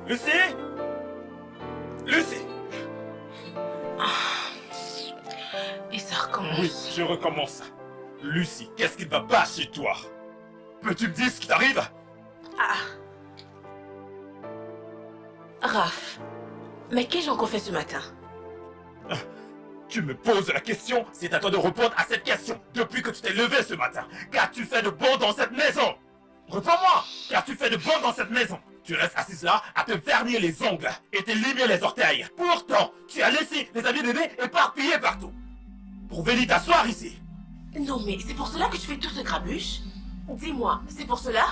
Lucie? Lucie? Et ça recommence. Oui, je recommence. Lucie, qu'est-ce qui ne va pas chez toi? Peux-tu me dire ce qui t'arrive? Raph, mais qu'ai-je encore fait ce matin? Tu me poses la question, c'est à toi de répondre à cette question. Depuis que tu t'es levé ce matin, qu'as-tu fait de bon dans cette maison? Réponds-moi, qu'as-tu fait de bon dans cette maison? Tu restes assise là à te vernir les ongles et te limer les orteils. Pourtant, tu as laissé les habits bébés éparpillés partout. Pour venir t'asseoir ici. Non mais c'est pour cela que tu fais tout ce grabuge? Dis-moi, c'est pour cela?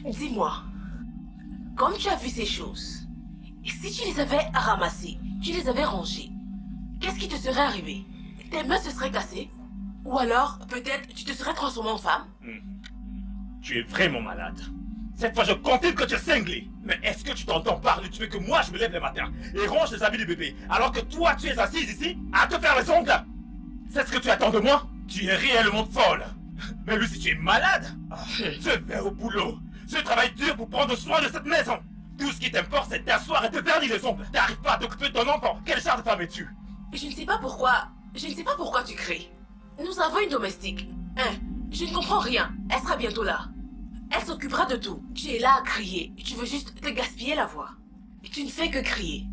Dis-moi, comme tu as vu ces choses, et si tu les avais ramassées, tu les avais rangées, qu'est-ce qui te serait arrivé? Tes mains se seraient cassées? Ou alors, peut-être, tu te serais transformé en femme? Tu es vraiment malade. Cette fois, je confirme que tu es cinglé. Mais est-ce que tu t'entends parler? Tu veux que moi, je me lève le matin et range les habits du bébé, alors que toi, tu es assise ici à te faire les ongles? C'est ce que tu attends de moi? Tu es réellement folle. Mais Lucie, tu es malade. Je vais au boulot. Je travaille dur pour prendre soin de cette maison. Tout ce qui t'importe, c'est d'asseoir et de vernir les ongles. T'arrives pas à t'occuper de ton enfant. Quel genre de femme es-tu? Je ne sais pas pourquoi tu cries. Nous avons une domestique. Je ne comprends rien. Elle sera bientôt là. Elle s'occupera de tout. Tu es là à crier. Tu veux juste te gaspiller la voix. Tu ne fais que crier.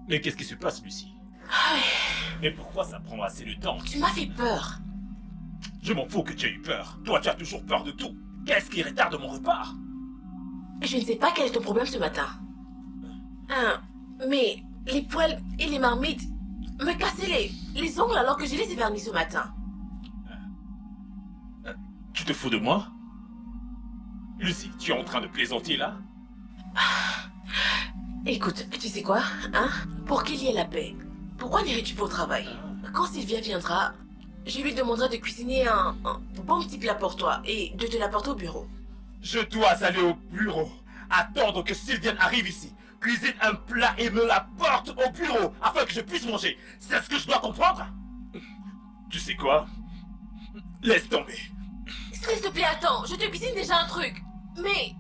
Mais qu'est-ce qui se passe, Lucie? Et pourquoi ça prend assez de temps? Tu m'as fait peur. Je m'en fous que tu aies eu peur. Toi, tu as toujours peur de tout. Qu'est-ce qui retarde mon repas? Je ne sais pas quel est ton problème ce matin. Mais les poils et les marmites me cassaient les ongles alors que je les ai vernis ce matin. Tu te fous de moi? Lucie, tu es en train de plaisanter là? Écoute, tu sais quoi, hein? Pour qu'il y ait la paix, pourquoi n'irais-tu pas au travail? Quand Sylvia viendra, je lui demanderai de cuisiner un bon petit plat pour toi et de te l'apporter au bureau. Je dois aller au bureau. Attendre que Sylviane arrive ici. Cuisine un plat et me l'apporte au bureau afin que je puisse manger. C'est ce que je dois comprendre? Tu sais quoi? Laisse tomber. S'il te plaît, attends, je te cuisine déjà un truc. Mais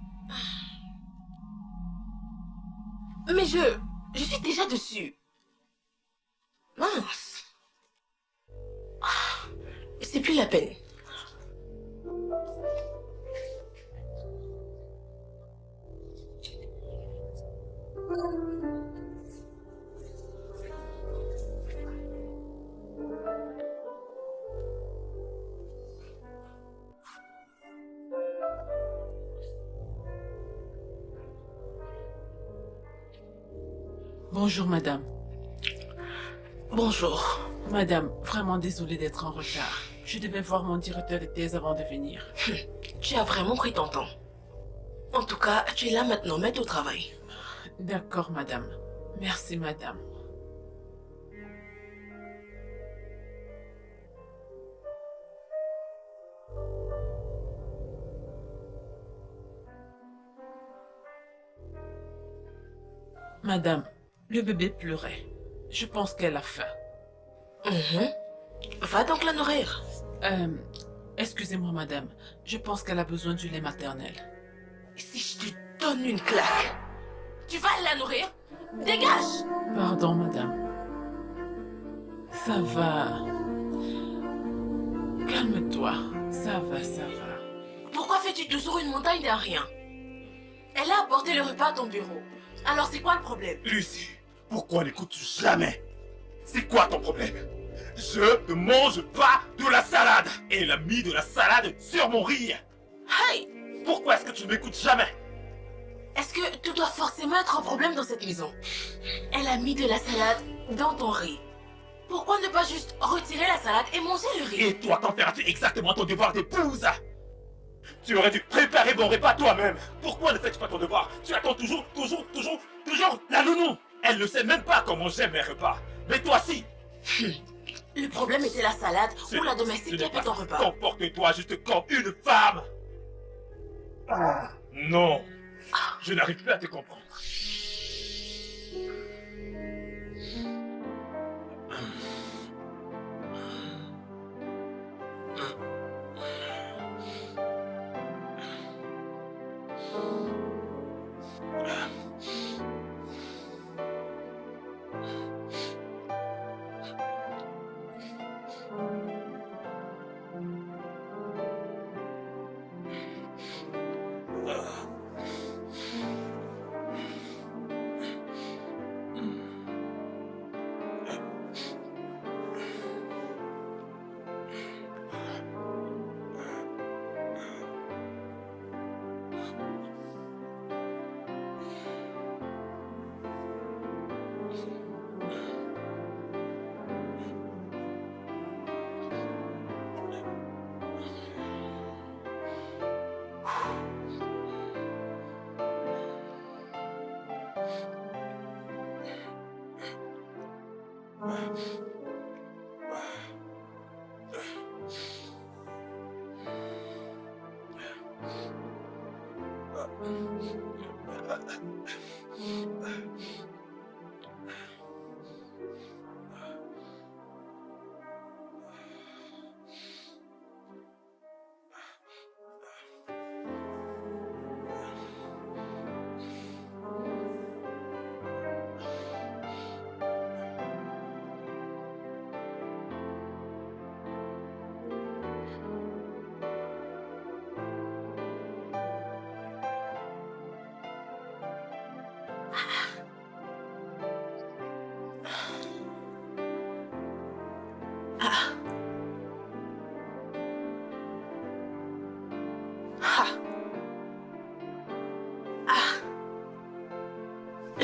je suis déjà dessus. Mince. C'est plus la peine. Bonjour madame. Bonjour. Madame, vraiment désolée d'être en retard. Je devais voir mon directeur de thèse avant de venir. Tu as vraiment pris ton temps. En tout cas, tu es là maintenant, mets-toi au travail. D'accord madame. Merci madame. Madame, le bébé pleurait. Je pense qu'elle a faim. Va donc la nourrir. Excusez-moi madame, je pense qu'elle a besoin du lait maternel. Si je te donne une claque, tu vas la nourrir? Dégage! Pardon madame. Ça va. Calme-toi. Ça va, ça va. Pourquoi fais-tu toujours une montagne d'un rien? Elle a apporté le repas à ton bureau. Alors c'est quoi le problème? Lucie, pourquoi n'écoutes-tu jamais? C'est quoi ton problème? Je ne mange pas de la salade. Et elle a mis de la salade sur mon riz. Hey! Pourquoi est-ce que tu ne m'écoutes jamais? Est-ce que tout doit forcément être un problème dans cette maison? Elle a mis de la salade dans ton riz. Pourquoi ne pas juste retirer la salade et manger le riz? Et toi, quand feras-tu exactement ton devoir d'épouse? Tu aurais dû préparer mon repas toi-même. Pourquoi ne fais-tu pas ton devoir? Tu attends toujours la nounou. Elle ne sait même pas comment j'aime mes repas. Mais toi si. Le problème était la salade ou la domestique qui a fait ton repas. Comporte-toi juste comme une femme. Non. Je n'arrive plus à te comprendre.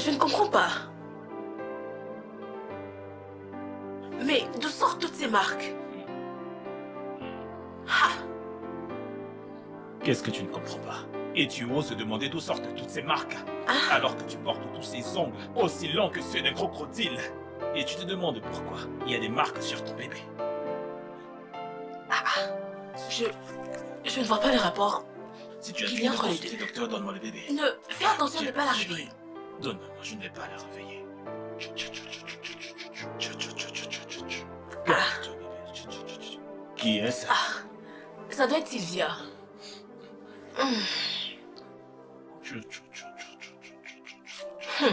Je ne comprends pas. Mais d'où sortent toutes ces marques? Ah, Qu'est-ce que tu ne comprends pas? Et tu oses demander d'où sortent toutes ces marques, alors que tu portes tous ces ongles aussi longs que ceux d'un crocodile. Et tu te demandes pourquoi il y a des marques sur ton bébé. je ne vois pas le rapport. Si tu as Il y fini a de entre les consulter, deux. docteur, donne-moi le bébé. Fais attention de ne pas la Chérie, réveiller. Donne-moi, je ne vais pas la réveiller. Ah, Calme-toi, bébé. Qui est ça? ça doit être Sylvia.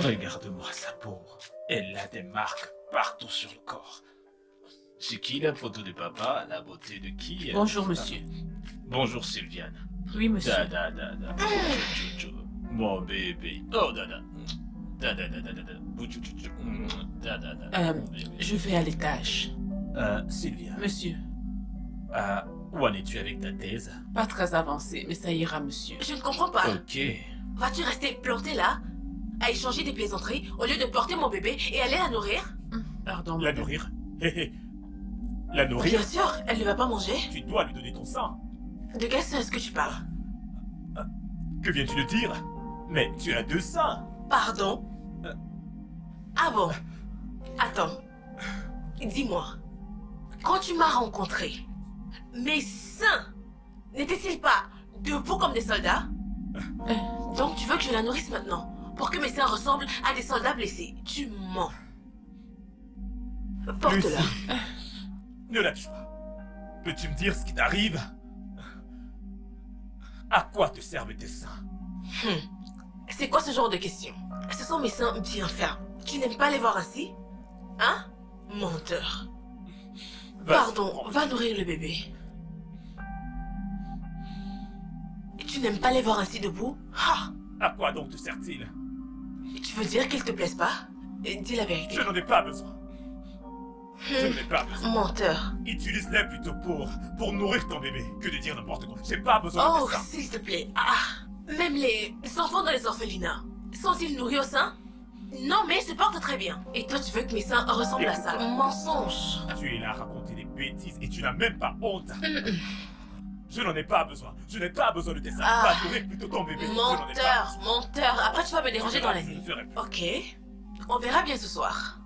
Regarde-moi sa peau. Elle a des marques partout sur le corps. C'est qui la photo de papa? La beauté de qui? Bonjour, monsieur. Bonjour Sylviane. Oui, monsieur. Da. Mon bébé. Oh da. Da. Da. Je vais à l'étage. Sylvia. Monsieur, Où en es-tu avec ta thèse? pas très avancé, mais ça ira, monsieur. Je ne comprends pas. Ok. Vas-tu rester planté là, à échanger des plaisanteries, au lieu de porter mon bébé et aller la nourrir? Pardon, La madame. nourrir? La nourrir? Bien sûr, elle ne va pas manger. Tu dois lui donner ton sang. De quel sein est-ce que tu parles? Que viens-tu de dire? Mais tu as 2 seins. Pardon? Ah bon? Attends. Dis-moi, quand tu m'as rencontré, mes seins n'étaient-ils pas debout comme des soldats? Donc tu veux que je la nourrisse maintenant, pour que mes seins ressemblent à des soldats blessés? Tu mens. Porte-la. Lucie, ne la touche pas. Peux-tu me dire ce qui t'arrive? À quoi te servent tes seins? C'est quoi ce genre de question? Ce sont mes seins bien fermes. Tu n'aimes pas les voir ainsi? Hein? Menteur. Vas-y, Pardon, prends. va nourrir le bébé. Tu n'aimes pas les voir ainsi debout? Ah! À quoi donc te sert-il? Tu veux dire qu'ils te plaisent pas? Dis la vérité. Je n'en ai pas besoin. Je n'en ai pas besoin. Menteur. Utilise-les plutôt pour nourrir ton bébé que de dire n'importe quoi. J'ai pas besoin Oh, de ça. s'il te plaît. Ah! Même les enfants dans les orphelinats, sont-ils nourris au sein? Non, mais ils se portent très bien. Et toi, tu veux que mes seins ressemblent à ça? Mensonge. Tu es là à raconter des bêtises et tu n'as même pas honte. Je n'en ai pas besoin. Je n'ai pas besoin de tes seins. Ah. Va nourrir plutôt ton bébé. Je n'en ai pas Menteur, besoin. menteur. Après, tu vas me déranger dans la Je nuit. ne ferai plus. Ok. On verra bien ce soir.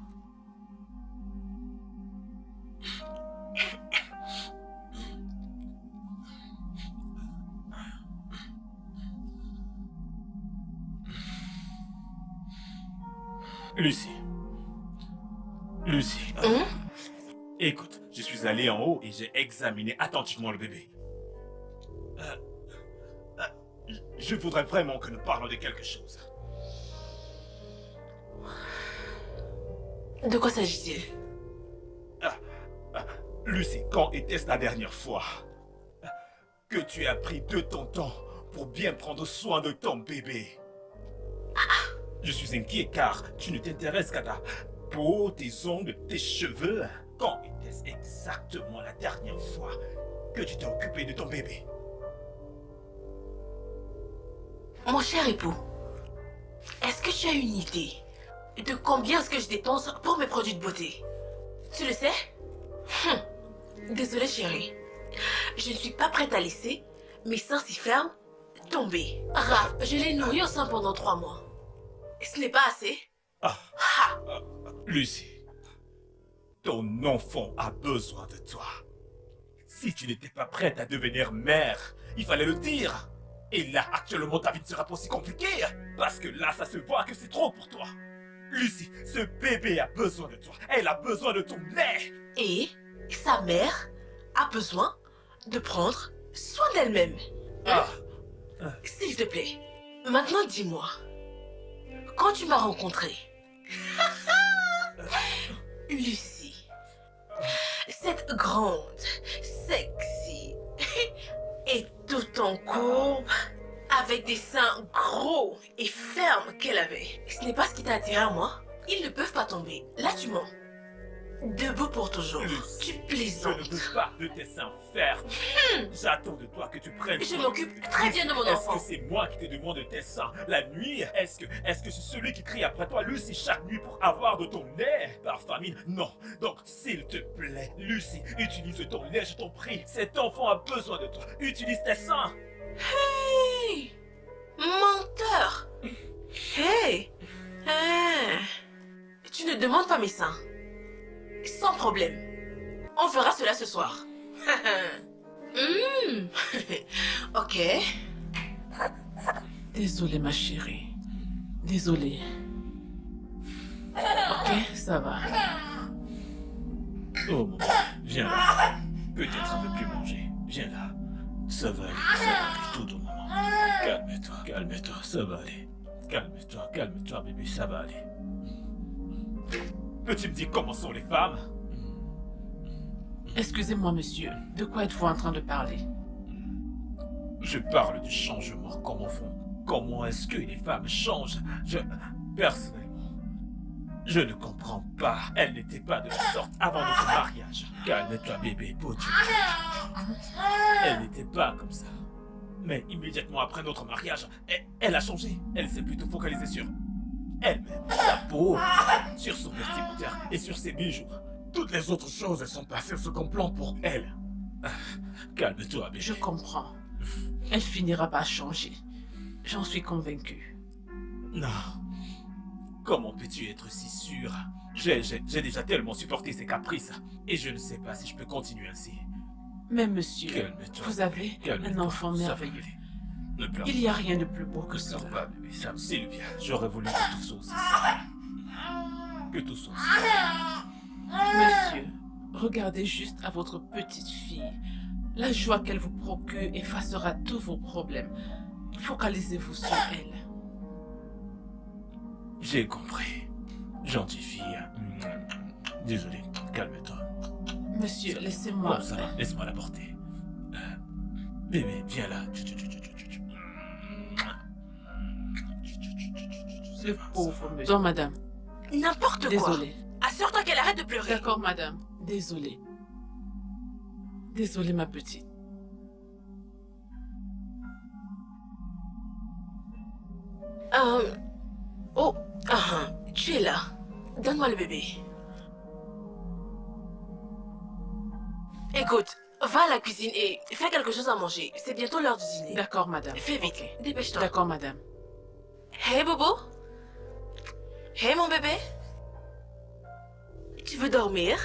Lucie. Lucie. Écoute, je suis allé en haut et j'ai examiné attentivement le bébé. Je voudrais vraiment que nous parlions de quelque chose. De quoi s'agit-il? Lucie, quand était-ce la dernière fois que tu as pris de ton temps pour bien prendre soin de ton bébé? Je suis inquiet car tu ne t'intéresses qu'à ta peau, tes ongles, tes cheveux. Quand était-ce exactement la dernière fois que tu t'es occupé de ton bébé? Mon cher époux, est-ce que tu as une idée de combien est-ce que je dépense pour mes produits de beauté? Tu le sais? Désolée chérie, je ne suis pas prête à laisser mes seins si fermes tomber. Raph, je l'ai nourri au sein pendant 3 mois. Ce n'est pas assez? Lucie, ton enfant a besoin de toi. Si tu n'étais pas prête à devenir mère, il fallait le dire. Et là, actuellement, ta vie ne sera pas aussi compliquée. Parce que là, ça se voit que c'est trop pour toi. Lucie, ce bébé a besoin de toi. Elle a besoin de ton lait. Et sa mère a besoin de prendre soin d'elle-même. Ah, S'il te plaît, maintenant dis-moi, quand tu m'as rencontré, Lucie, cette grande, sexy et tout en courbe, avec des seins gros et fermes qu'elle avait, ce n'est pas ce qui t'a attiré à moi? Ils ne peuvent pas tomber. Là, tu mens. Debout pour toujours. Lucie, Tu je ne plaisantes. veux pas de tes seins fermes. J'attends de toi que tu prennes... Je m'occupe très bien de mon Est-ce enfant. que c'est moi qui te demande de tes seins la nuit? Est-ce que c'est celui qui crie après toi, Lucie, chaque nuit pour avoir de ton lait par famine? Non. Donc, s'il te plaît, Lucie, utilise ton lait, je t'en prie. Cet enfant a besoin de toi. Utilise tes seins. Hey! Menteur! Hey! Ah. Tu ne demandes pas mes seins. Sans problème. On fera cela ce soir. Ok. Désolée, ma chérie. Désolée. Ok, ça va. Oh mon Dieu, viens là. Peut-être un peu plus manger. Viens là. Ça va aller tout au moment. Calme-toi, ça va aller. Calme-toi, bébé, ça va aller. Peux-tu me dire comment sont les femmes? Excusez-moi, monsieur. De quoi êtes-vous en train de parler? Je parle du changement comme fond. Comment est-ce que les femmes changent? Personnellement, je ne comprends pas. Elles n'étaient pas de la sorte avant notre mariage. Calme-toi, bébé, peux-tu? Elle n'était pas comme ça. Mais immédiatement après notre mariage, elle a changé. Elle s'est plutôt focalisée sur elle-même, sa peau, sur son vestimentaire et sur ses bijoux. Toutes les autres choses sont passées au second plan pour elle. Calme-toi, bébé. Je comprends. Elle finira par changer. J'en suis convaincue. Non. Comment peux-tu être si sûr? J'ai déjà tellement supporté ses caprices. Et je ne sais pas si je peux continuer ainsi. Mais monsieur, Calme-toi. vous avez un enfant Ça va merveilleux. aller. Ne pleure Il n'y a rien de plus beau que Ne cela. pleure pas, bébé. Sylvia, j'aurais voulu que tout soit aussi simple. Que tout soit aussi simple. Monsieur, regardez juste à votre petite fille. La joie qu'elle vous procure effacera tous vos problèmes. Focalisez-vous sur elle. J'ai compris. Gentille fille. Désolé, calme-toi. Monsieur, Bon, laissez-moi. ça va, laisse-moi la porter. Bébé, viens là. Le pauvre monsieur. Non, madame. N'importe quoi. Désolée. Assure-toi qu'elle arrête de pleurer. D'accord, madame. Désolée. Désolée, ma petite. Oh, tu es là. Donne-moi le bébé. Écoute, va à la cuisine et fais quelque chose à manger. C'est bientôt l'heure du dîner. D'accord, madame. Fais vite, Ok. dépêche-toi. D'accord, madame. Hey, Bobo. Hey, mon bébé. Tu veux dormir?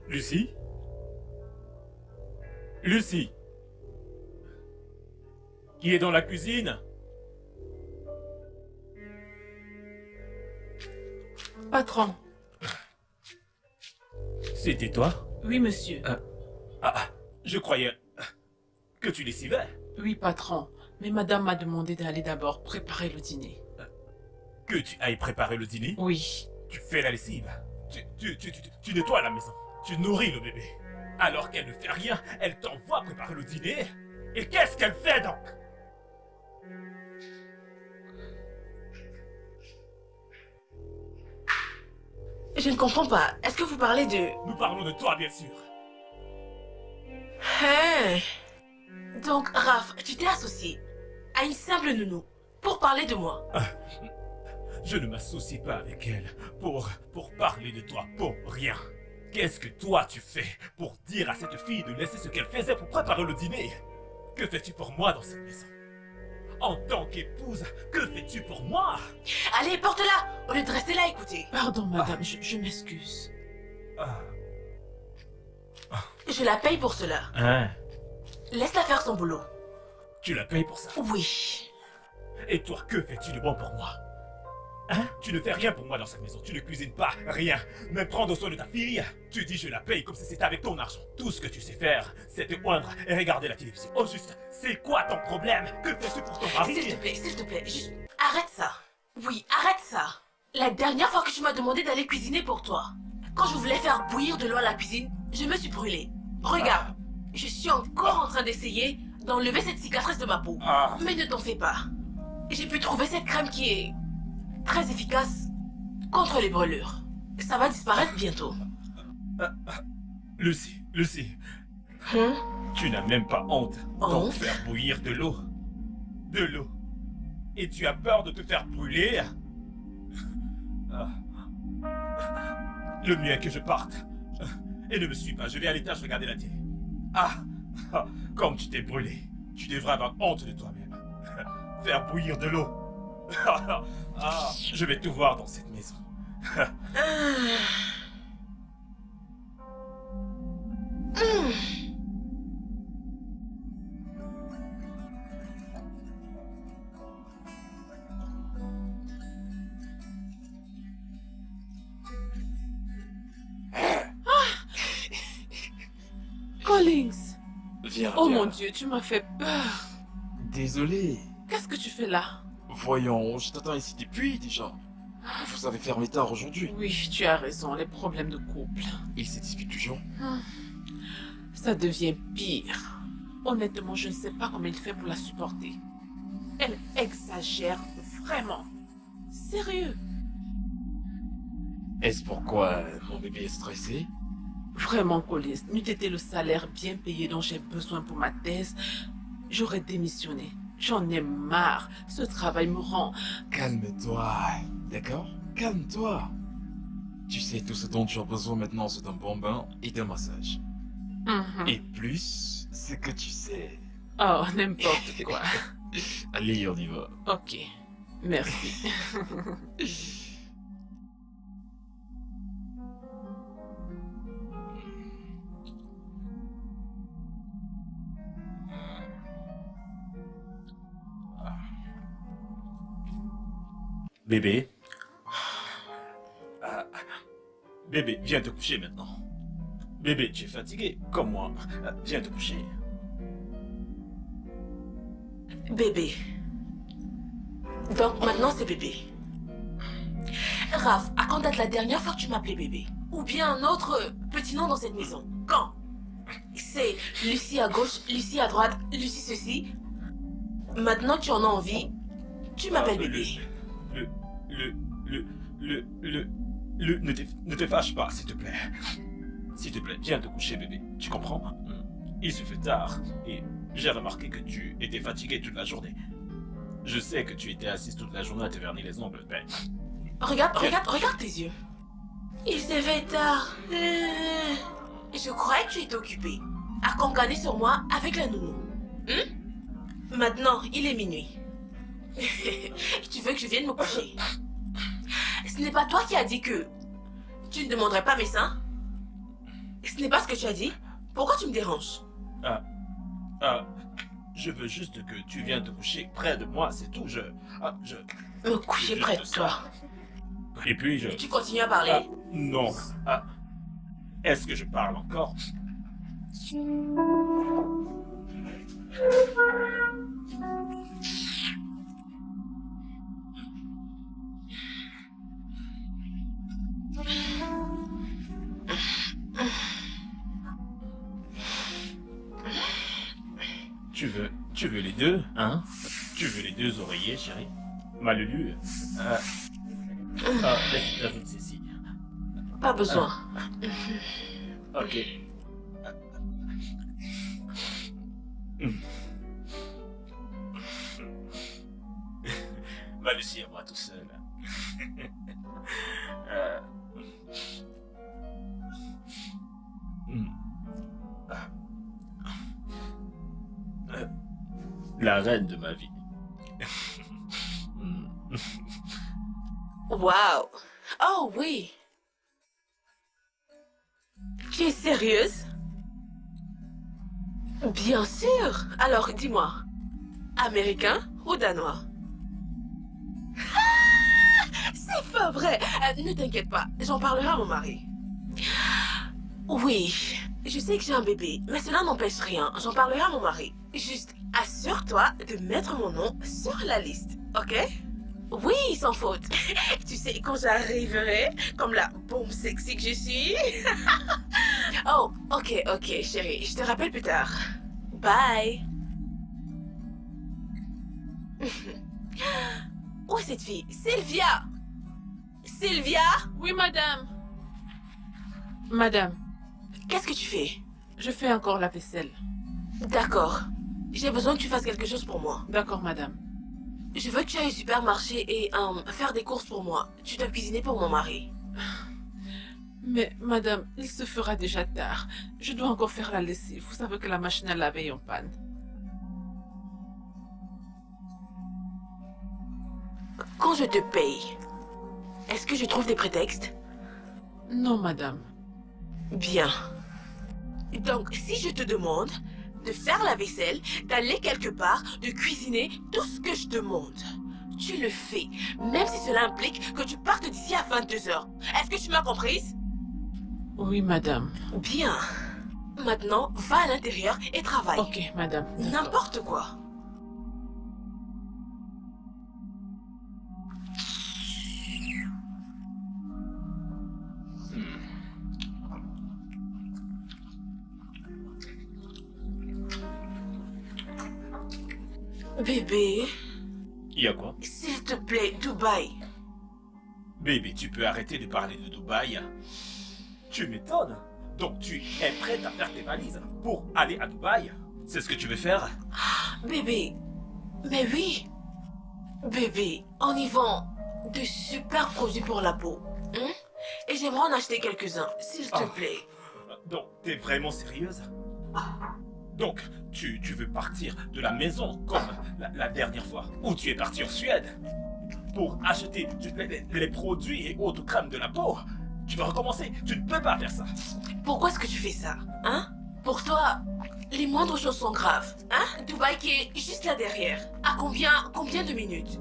Lucie? Lucie? Qui est dans la cuisine? Patron. C'était toi? Oui, monsieur. Je croyais que tu lessivais. Oui, patron. Mais madame m'a demandé d'aller d'abord préparer le dîner. Que tu ailles préparer le dîner? Oui. Tu fais la lessive. Tu nettoies la maison. Tu nourris le bébé. Alors qu'elle ne fait rien, elle t'envoie préparer le dîner. Et qu'est-ce qu'elle fait donc? Je ne comprends pas. Est-ce que vous parlez de... Nous parlons de toi, bien sûr. Hein? Donc, Raph, tu t'es associé à une simple nounou pour parler de moi. Je ne m'associe pas avec elle pour parler de toi, pour rien. Qu'est-ce que toi tu fais pour dire à cette fille de laisser ce qu'elle faisait pour préparer le dîner? Que fais-tu pour moi dans cette maison? En tant qu'épouse, que fais-tu pour moi? Allez, porte-la au lieu de rester là à écouter. Pardon, madame, je m'excuse. Je la paye pour cela. Hein? Laisse-la faire son boulot. Tu la payes pour ça? Oui. Et toi, que fais-tu de bon pour moi? Hein? Tu ne fais rien pour moi dans cette maison. Tu ne cuisines pas, rien. Même prendre soin de ta fille. Tu dis je la paye comme si c'était avec ton argent. Tout ce que tu sais faire, c'est te oindre et regarder la télévision. Oh juste, c'est quoi ton problème? Que fais-tu pour ton mari? S'il te plaît, juste arrête ça. Oui, arrête ça. La dernière fois que tu m'as demandé d'aller cuisiner pour toi, quand je voulais faire bouillir de l'eau à la cuisine, je me suis brûlée. Regarde, je suis encore en train d'essayer d'enlever cette cicatrice de ma peau. Ah. Mais ne t'en fais pas. J'ai pu trouver cette crème qui est très efficace contre les brûlures. Ça va disparaître bientôt. Lucy, Hein? tu n'as même pas honte d'en Honte? faire bouillir de l'eau. De l'eau. Et tu as peur de te faire brûler? Ah. Le mieux est que je parte. Et ne me suis pas, je vais à l'étage regarder la télé. Comme tu t'es brûlé, tu devrais avoir honte de toi-même. Faire bouillir de l'eau. Je vais tout voir dans cette maison. Collins! Viens, Oh viens. mon Dieu, tu m'as fait peur. Désolé. Qu'est-ce que tu fais là? Voyons, je t'attends ici depuis déjà. Vous avez fermé tard aujourd'hui. Oui, tu as raison, les problèmes de couple. Ils se disputent toujours. Ça devient pire. Honnêtement, je ne sais pas comment il fait pour la supporter. Elle exagère vraiment. Sérieux. Est-ce pourquoi mon bébé est stressé? Vraiment, Collins, n'eût été le salaire bien payé dont j'ai besoin pour ma thèse, j'aurais démissionné. J'en ai marre. Ce travail me rend... Calme-toi, d'accord? Calme-toi. Tu sais, tout ce dont tu as besoin maintenant, c'est d'un bon bain et d'un massage. Mhm. Et plus, c'est que tu sais. Oh, n'importe quoi. Allez, on y va. Ok, merci. Bébé. Bébé, viens te coucher maintenant. Bébé, tu es fatigué, comme moi. Viens te coucher. Bébé. Donc maintenant c'est bébé. Raph, à quand date la dernière fois que tu m'appelais bébé? Ou bien un autre petit nom dans cette maison? Quand? C'est Lucie à gauche, Lucie à droite, Lucie ceci. Maintenant que tu en as envie, tu m'appelles bébé. Ne te fâche pas, s'il te plaît. S'il te plaît, viens te coucher, bébé. Tu comprends? Il se fait tard et j'ai remarqué que tu étais fatigué toute la journée. Je sais que tu étais assise toute la journée à te vernir les ongles, mais... Regarde tes yeux. Il s'est fait tard. Je croyais que tu étais occupé à cancaner sur moi avec la nounou. Maintenant, il est minuit. Tu veux que je vienne me coucher? Ce n'est pas toi qui as dit que tu ne demanderais pas mes seins? Ce n'est pas ce que tu as dit? Pourquoi tu me déranges? Je veux juste que tu viennes te coucher près de moi, c'est tout. Me coucher près de toi. Et puis je... Tu continues à parler? Non. Est-ce que je parle encore? Tu veux les deux, hein? Tu veux les deux oreillers, chérie? Malulu. Laisse ceci. Pas besoin. Ok. Va Lucie et moi tout seul. La reine de ma vie. Waouh. Oh oui. Tu es sérieuse? Bien sûr. Alors, dis-moi. Américain ou danois? C'est pas vrai. Ne t'inquiète pas, j'en parlerai à mon mari. Oui, je sais que j'ai un bébé, mais cela n'empêche rien. J'en parlerai à mon mari. Juste assure-toi de mettre mon nom sur la liste, ok? Oui, sans faute. Tu sais, quand j'arriverai, comme la bombe sexy que je suis. Oh, ok, chérie. Je te rappelle plus tard. Bye. Où est cette fille? Sylvia! Sylvia! Oui, madame. Madame, Qu'est-ce que tu fais? je fais encore la vaisselle. D'accord. J'ai besoin que tu fasses quelque chose pour moi. D'accord, madame. Je veux que tu ailles au supermarché et faire des courses pour moi. Tu dois cuisiner pour mon mari. Mais, madame, il se fera déjà tard. Je dois encore faire la lessive. Vous savez que la machine à laver est en panne. Quand je te paye, est-ce que je trouve des prétextes? Non, madame. Bien. Donc, si je te demande de faire la vaisselle, d'aller quelque part, de cuisiner tout ce que je demande, tu le fais, même si cela implique que tu partes d'ici à 22h. Est-ce que tu m'as comprise? Oui, madame. Bien. Maintenant, va à l'intérieur et travaille. Ok, madame. D'accord. N'importe quoi. Bébé, Y a quoi? s'il te plaît, Dubaï. Baby, tu peux arrêter de parler de Dubaï. Tu m'étonnes. Donc tu es prête à faire tes valises pour aller à Dubaï? C'est ce que tu veux faire? Bébé, mais oui. Bébé, on y vend de super produits pour la peau. Hein? Et j'aimerais en acheter quelques-uns, s'il te Ah. plaît. Donc, t'es vraiment sérieuse? Donc, tu veux partir de la maison comme la dernière fois où tu es parti en Suède pour acheter les produits et autres crèmes de la peau? Tu vas recommencer. Tu ne peux pas faire ça. Pourquoi est-ce que tu fais ça? Hein? Pour toi, les moindres choses sont graves. Hein? Dubaï qui est juste là derrière. À combien de minutes?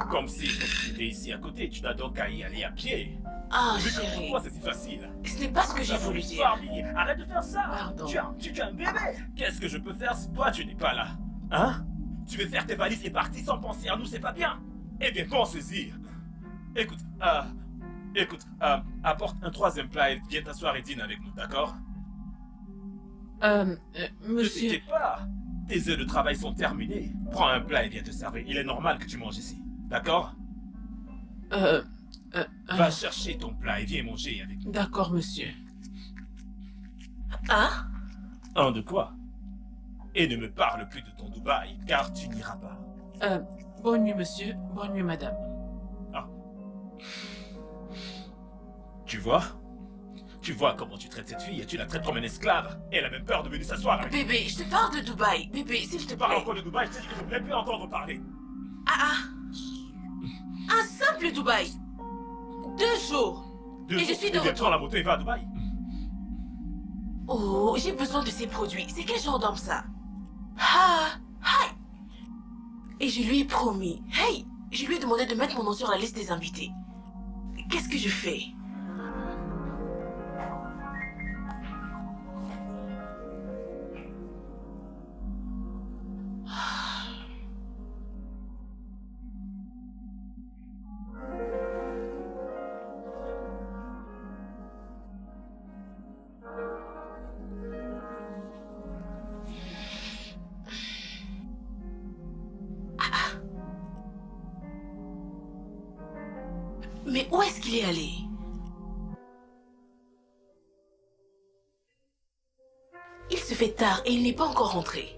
Comme si c'était ici à côté. Tu n'as donc qu'à y aller à pied. Ah, Mais chérie, pourquoi c'est si facile? ce n'est pas ce que j'ai voulu dire. Famille, arrête de faire ça. Pardon. Tu es un bébé. Qu'est-ce que je peux faire si toi tu n'es pas là? Hein? Tu veux faire tes valises et partir sans penser à nous, c'est pas bien. Eh bien, pense-y. Écoute, apporte un troisième plat et viens t'asseoir et dîne avec nous, d'accord? Ne Monsieur... t'inquiète pas. Tes heures de travail sont terminées. Prends un plat et viens te servir. Il est normal que tu manges ici, d'accord? Va chercher ton plat et viens manger avec nous. D'accord, monsieur. Hein? Un de quoi? Et ne me parle plus de ton Dubaï, car tu n'iras pas. Bonne nuit, monsieur. Bonne nuit, madame. Tu vois? Tu vois comment tu traites cette fille et tu la traites comme une esclave. Elle a même peur de venir s'asseoir avec toi. Bébé, je te parle de Dubaï. Bébé, s'il te Tu parles plaît. encore de Dubaï, je te dis que je ne voulais plus entendre parler. Un simple Dubaï. 2 jours. Et je suis de Eh bien, retour. prends la moto et va à Dubaï. Oh, j'ai besoin de ces produits. C'est quel genre d'homme ça? Ah, hi. Et je lui ai promis. Hey, je lui ai demandé de mettre mon nom sur la liste des invités. Qu'est-ce que je fais? Mais où est-ce qu'il est allé? Il se fait tard et il n'est pas encore rentré.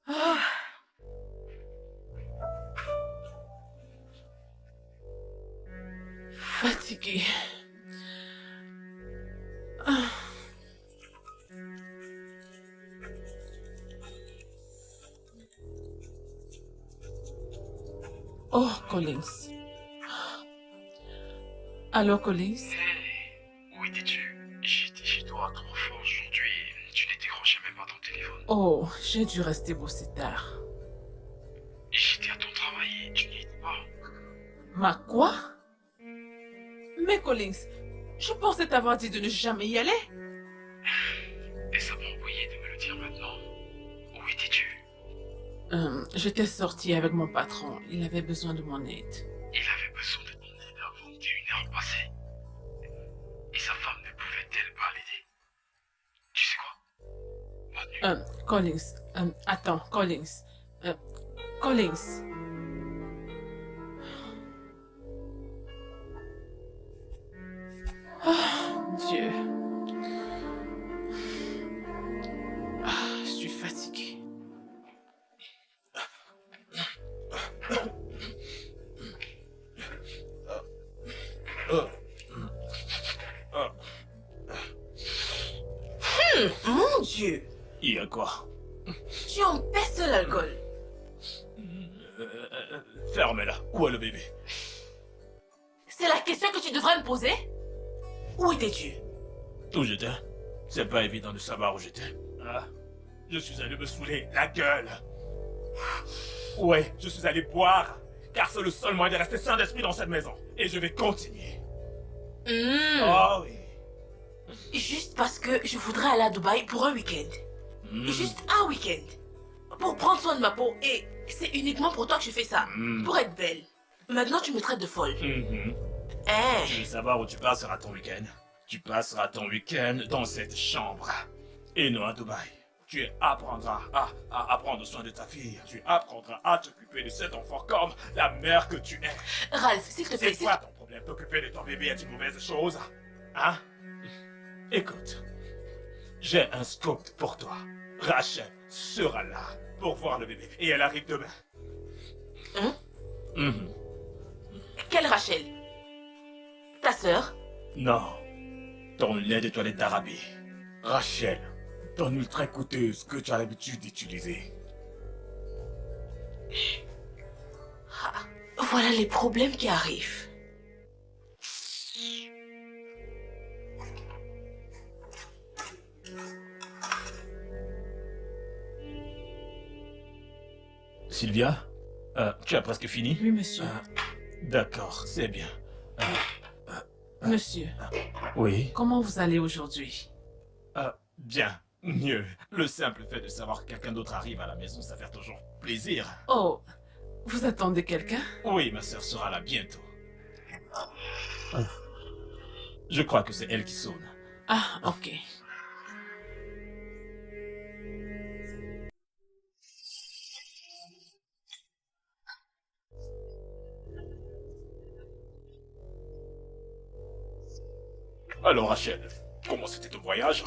Ah. Fatiguée. Ah. Oh, Collins. Allô, Collins? Hey, où étais-tu? J'étais chez toi comme enfant aujourd'hui. Tu ne décrochais même pas ton téléphone. Oh, j'ai dû rester bosser tard. J'étais à ton travail et tu n'y étais pas. Ma quoi? Mais Collins, je pensais t'avoir dit de ne jamais y aller. Et ça m'a envoyé de me le dire maintenant. Où étais-tu? J'étais sortie avec mon patron. Il avait besoin de mon aide. Il avait besoin de ton aide avant 21h passée. Et sa femme ne pouvait-elle pas l'aider? Tu sais quoi? Bonne nuit. Collins, attends, Collins. Collins. Oh, Dieu. Ah, je suis fatiguée. Mon Dieu, Il y a quoi? tu empestes l'alcool. Ferme-la. Où est le bébé? C'est la question que tu devrais me poser. Où étais-tu? Où j'étais? C'est pas évident de savoir où j'étais. Ah, je suis allé me saouler la gueule. Ouais, je suis allé boire, car c'est le seul moyen de rester sain d'esprit dans cette maison. Et je vais continuer. Oh oui. Juste parce que je voudrais aller à Dubaï pour un week-end. Juste un week-end. Pour prendre soin de ma peau. Et c'est uniquement pour toi que je fais ça. Pour être belle. Maintenant, tu me traites de folle. Hein? Tu veux savoir où tu passeras ton week-end? Tu passeras ton week-end dans cette chambre. Et non à Dubaï. Tu apprendras à prendre soin de ta fille. Tu apprendras à t'occuper de cet enfant comme la mère que tu es. Ralph, s'il te plaît. C'est quoi ton problème? T'occuper de ton bébé est une mauvaise chose? Hein? Écoute, j'ai un scoop pour toi. Rachel sera là pour voir le bébé. Et elle arrive demain. Hein? Mhm. Quelle Rachel? Ta sœur? Non. Ton lait de toilette d'Arabie. Rachel, ton ultra coûteuse que tu as l'habitude d'utiliser. Ah, voilà les problèmes qui arrivent. Sylvia, tu as presque fini? Oui, monsieur. D'accord, c'est bien. Monsieur, Oui? comment vous allez aujourd'hui? Bien, mieux. Le simple fait de savoir que quelqu'un d'autre arrive à la maison, ça fait toujours plaisir. Oh, vous attendez quelqu'un? Oui, ma sœur sera là bientôt. Je crois que c'est elle qui sonne. Ah, ok. Alors Rachel, comment c'était ton voyage?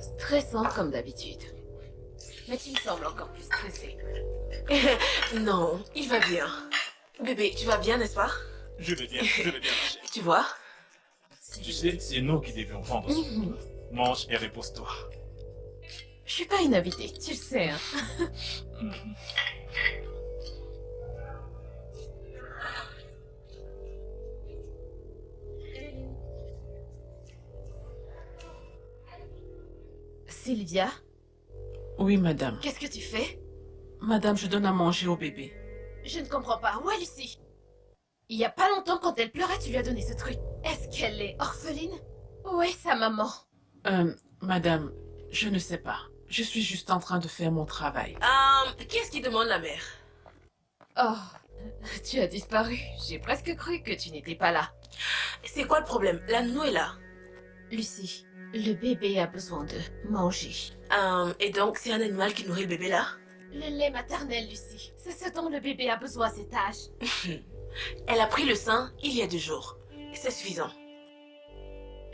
Stressant comme d'habitude. Mais tu me sembles encore plus stressé. Non, il va bien. Bébé, tu vas bien, n'est-ce pas? Je vais bien, Rachel. Tu vois? Tu sais, c'est nous qui devions prendre soin de toi. Mange et repose-toi. Je suis pas une invitée, tu le sais, hein. Sylvia, Oui, madame. qu'est-ce que tu fais? Madame, je donne à manger au bébé. Je ne comprends pas. Où est Lucie? Il y a pas longtemps, quand elle pleurait, tu lui as donné ce truc. Est-ce qu'elle est orpheline? Où est sa maman? Madame, je ne sais pas. Je suis juste en train de faire mon travail. Qui est-ce qui demande la mère? Oh, tu as disparu. J'ai presque cru que tu n'étais pas là. C'est quoi le problème? La nounou est là. Lucie, le bébé a besoin de manger. Et donc, c'est un animal qui nourrit le bébé là? Le lait maternel, Lucie. C'est ce dont le bébé a besoin à cet âge. Elle a pris le sein il y a 2 jours. C'est suffisant.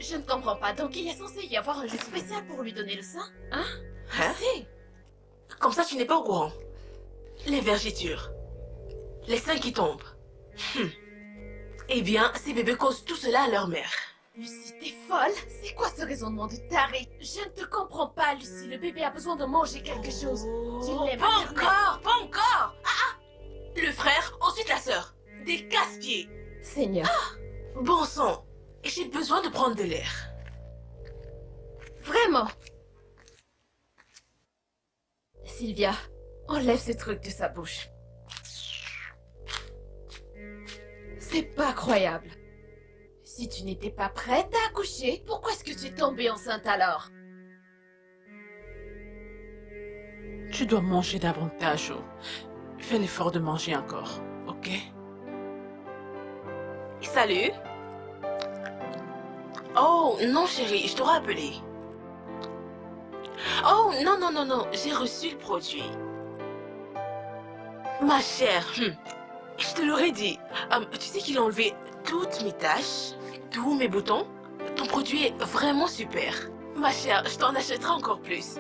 Je ne comprends pas. Donc il est censé y avoir un jeu spécial pour lui donner le sein? Hein? Hein? Si. Comme ça, tu n'es pas au courant. Les vergitures. Les seins qui tombent. Eh bien, ces bébés causent tout cela à leur mère. Lucie, t'es folle? C'est quoi ce raisonnement de taré? Je ne te comprends pas, Lucie. Le bébé a besoin de manger quelque chose. Tu l'aimes Pas maternellement. encore, pas encore. Le frère, ensuite la sœur. Des casse-pieds. Seigneur. Bon sang. J'ai besoin de prendre de l'air. Vraiment. Sylvia, enlève ce truc de sa bouche. C'est pas croyable. Si tu n'étais pas prête à accoucher, pourquoi est-ce que tu es tombée enceinte alors? Tu dois manger davantage. Fais l'effort de manger encore, ok? Salut. Oh, non chérie, je t'aurais appelé. Oh, non, non, non, non, j'ai reçu le produit. Ma chère, je te l'aurais dit. Tu sais qu'il a enlevé toutes mes taches, tous mes boutons. Ton produit est vraiment super. Ma chère, je t'en achèterai encore plus.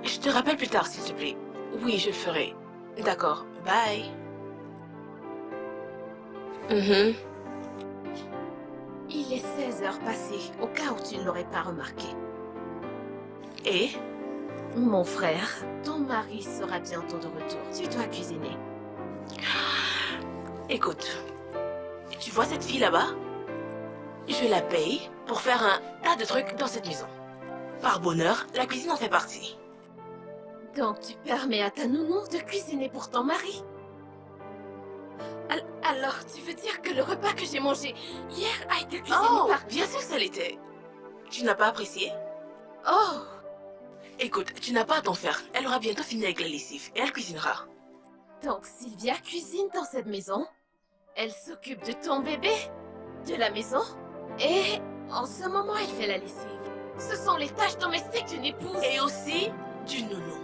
Je te rappelle plus tard, s'il te plaît. Oui, je le ferai. D'accord, bye. Il est 16 heures passées, au cas où tu ne l'aurais pas remarqué. Et Mon frère, ton mari sera bientôt de retour. Tu dois cuisiner. écoute, tu vois cette fille là-bas? Je la paye pour faire un tas de trucs dans cette maison. Par bonheur, la cuisine en fait partie. Donc tu permets à ta nounou de cuisiner pour ton mari? Alors, tu veux dire que le repas que j'ai mangé hier a été cuisiné Oh, par... bien sûr que ça l'était. Tu n'as pas apprécié? Oh! Écoute, tu n'as pas à t'en faire. Elle aura bientôt fini avec la lessive et elle cuisinera. Donc Sylvia cuisine dans cette maison? Elle s'occupe de ton bébé? De la maison? Et en ce moment, elle fait la lessive. Ce sont les tâches domestiques d'une épouse. Et aussi du nounou.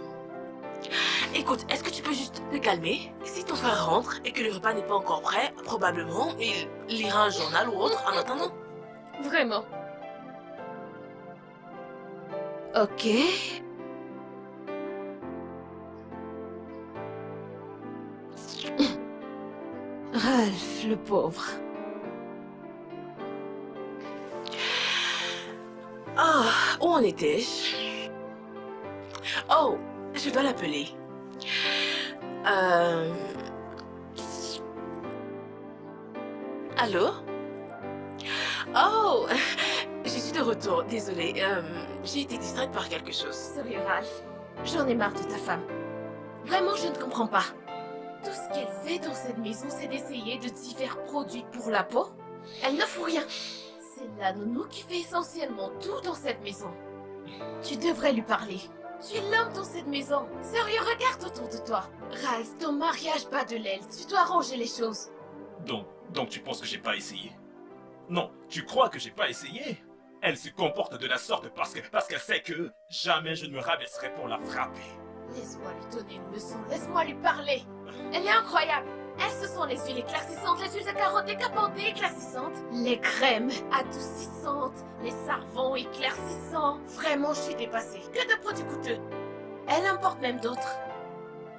Écoute, est-ce que tu peux juste te calmer? Si ton frère rentre et que le repas n'est pas encore prêt, probablement il lira un journal ou autre en attendant. Vraiment. Ok. Ralph, le pauvre. Ah, où en étais-je? Oh, je dois l'appeler. Allô? Oh, je suis de retour, désolée. J'ai été distraite par quelque chose. Sérieux, Ralph, j'en ai marre de ta femme. Vraiment, je ne comprends pas. Tout ce qu'elle fait dans cette maison, c'est d'essayer de divers produits pour la peau. Elle ne fout rien. C'est la nounou qui fait essentiellement tout dans cette maison. Tu devrais lui parler. Tu es l'homme dans cette maison. Sérieux, regarde autour de toi. Ralph, ton mariage bat de l'aile. Tu dois arranger les choses. Donc tu penses que j'ai pas essayé? Non, tu crois que j'ai pas essayé? Elle se comporte de la sorte parce qu'elle sait que jamais je ne me rabaisserai pour la frapper. Laisse-moi lui donner une leçon. Laisse-moi lui parler. Elle est incroyable. Elles, ce sont les huiles éclaircissantes, les huiles de carotte décapantées éclaircissantes, les crèmes adoucissantes, les savons éclaircissants. Vraiment, je suis dépassée. Que de produits coûteux. Elle importe même d'autres.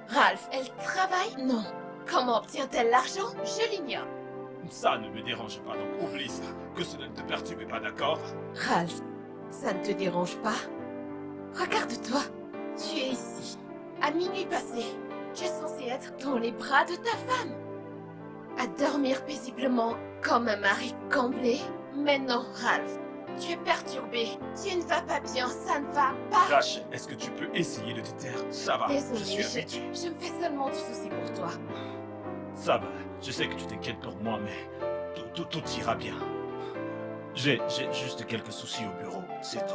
Ralph, elle travaille? Non. Comment obtient-elle l'argent? Je l'ignore. Ça ne me dérange pas, donc oublie ça. Que cela ne te perturbe pas, d'accord? Ralph, ça ne te dérange pas? Regarde-toi. Tu es ici, à minuit passé. Tu es censé être dans les bras de ta femme. À dormir paisiblement comme un mari comblé. Mais non, Ralph. Tu es perturbé. Tu ne vas pas bien, ça ne va pas. Rachel, est-ce que tu peux essayer de te taire? Ça va, Désolée, je suis habitué. je me fais seulement du souci pour toi. Ça va, je sais que tu t'inquiètes pour moi, mais tout ira bien. J'ai juste quelques soucis au bureau, c'est tout.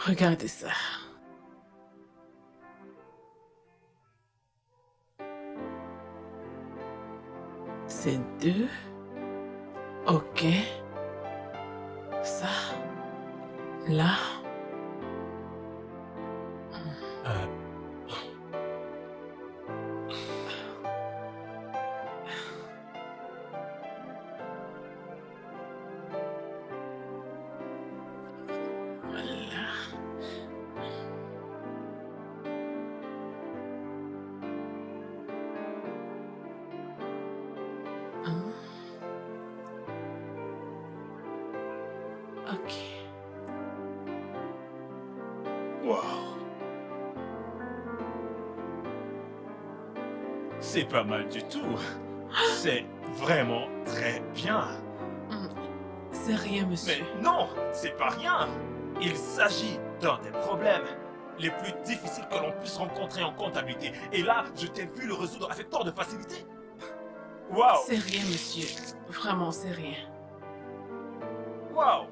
Regardez ça. C'est 2. Ok. Ça. Là. Voilà. Ok. Wow. C'est pas mal du tout. C'est vraiment très bien. C'est rien, monsieur. Mais non, c'est pas rien. Il s'agit d'un des problèmes les plus difficiles que l'on puisse rencontrer en comptabilité. Et là, je t'ai vu le résoudre avec tant de facilité. Waouh. C'est rien, monsieur. Vraiment, c'est rien. Waouh.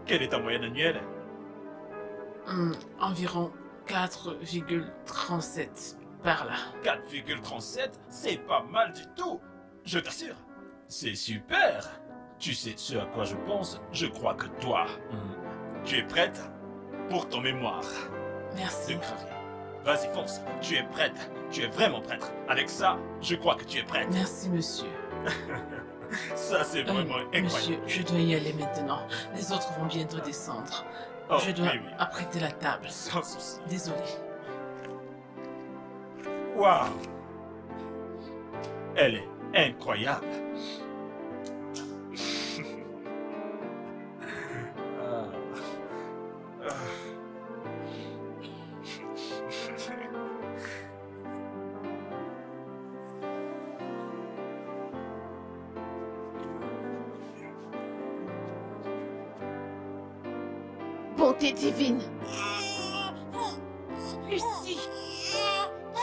Quelle est ta moyenne annuelle? Environ 4,37 par là. 4,37, c'est pas mal du tout. Je t'assure. C'est super. Tu sais ce à quoi je pense? Je crois que toi, tu es prête pour ton mémoire. Merci. Ne crains rien. Vas-y, fonce. Tu es prête. Tu es vraiment prête. Avec ça, je crois que tu es prête. Merci, monsieur. Ça, c'est vraiment incroyable. Monsieur, je dois y aller maintenant. Les autres vont bientôt descendre. Oh, Je dois oui, oui. apprêter la table. Sans souci. Désolé. Waouh. Elle est incroyable. Ah. Ah. Bonté divine. Lucie.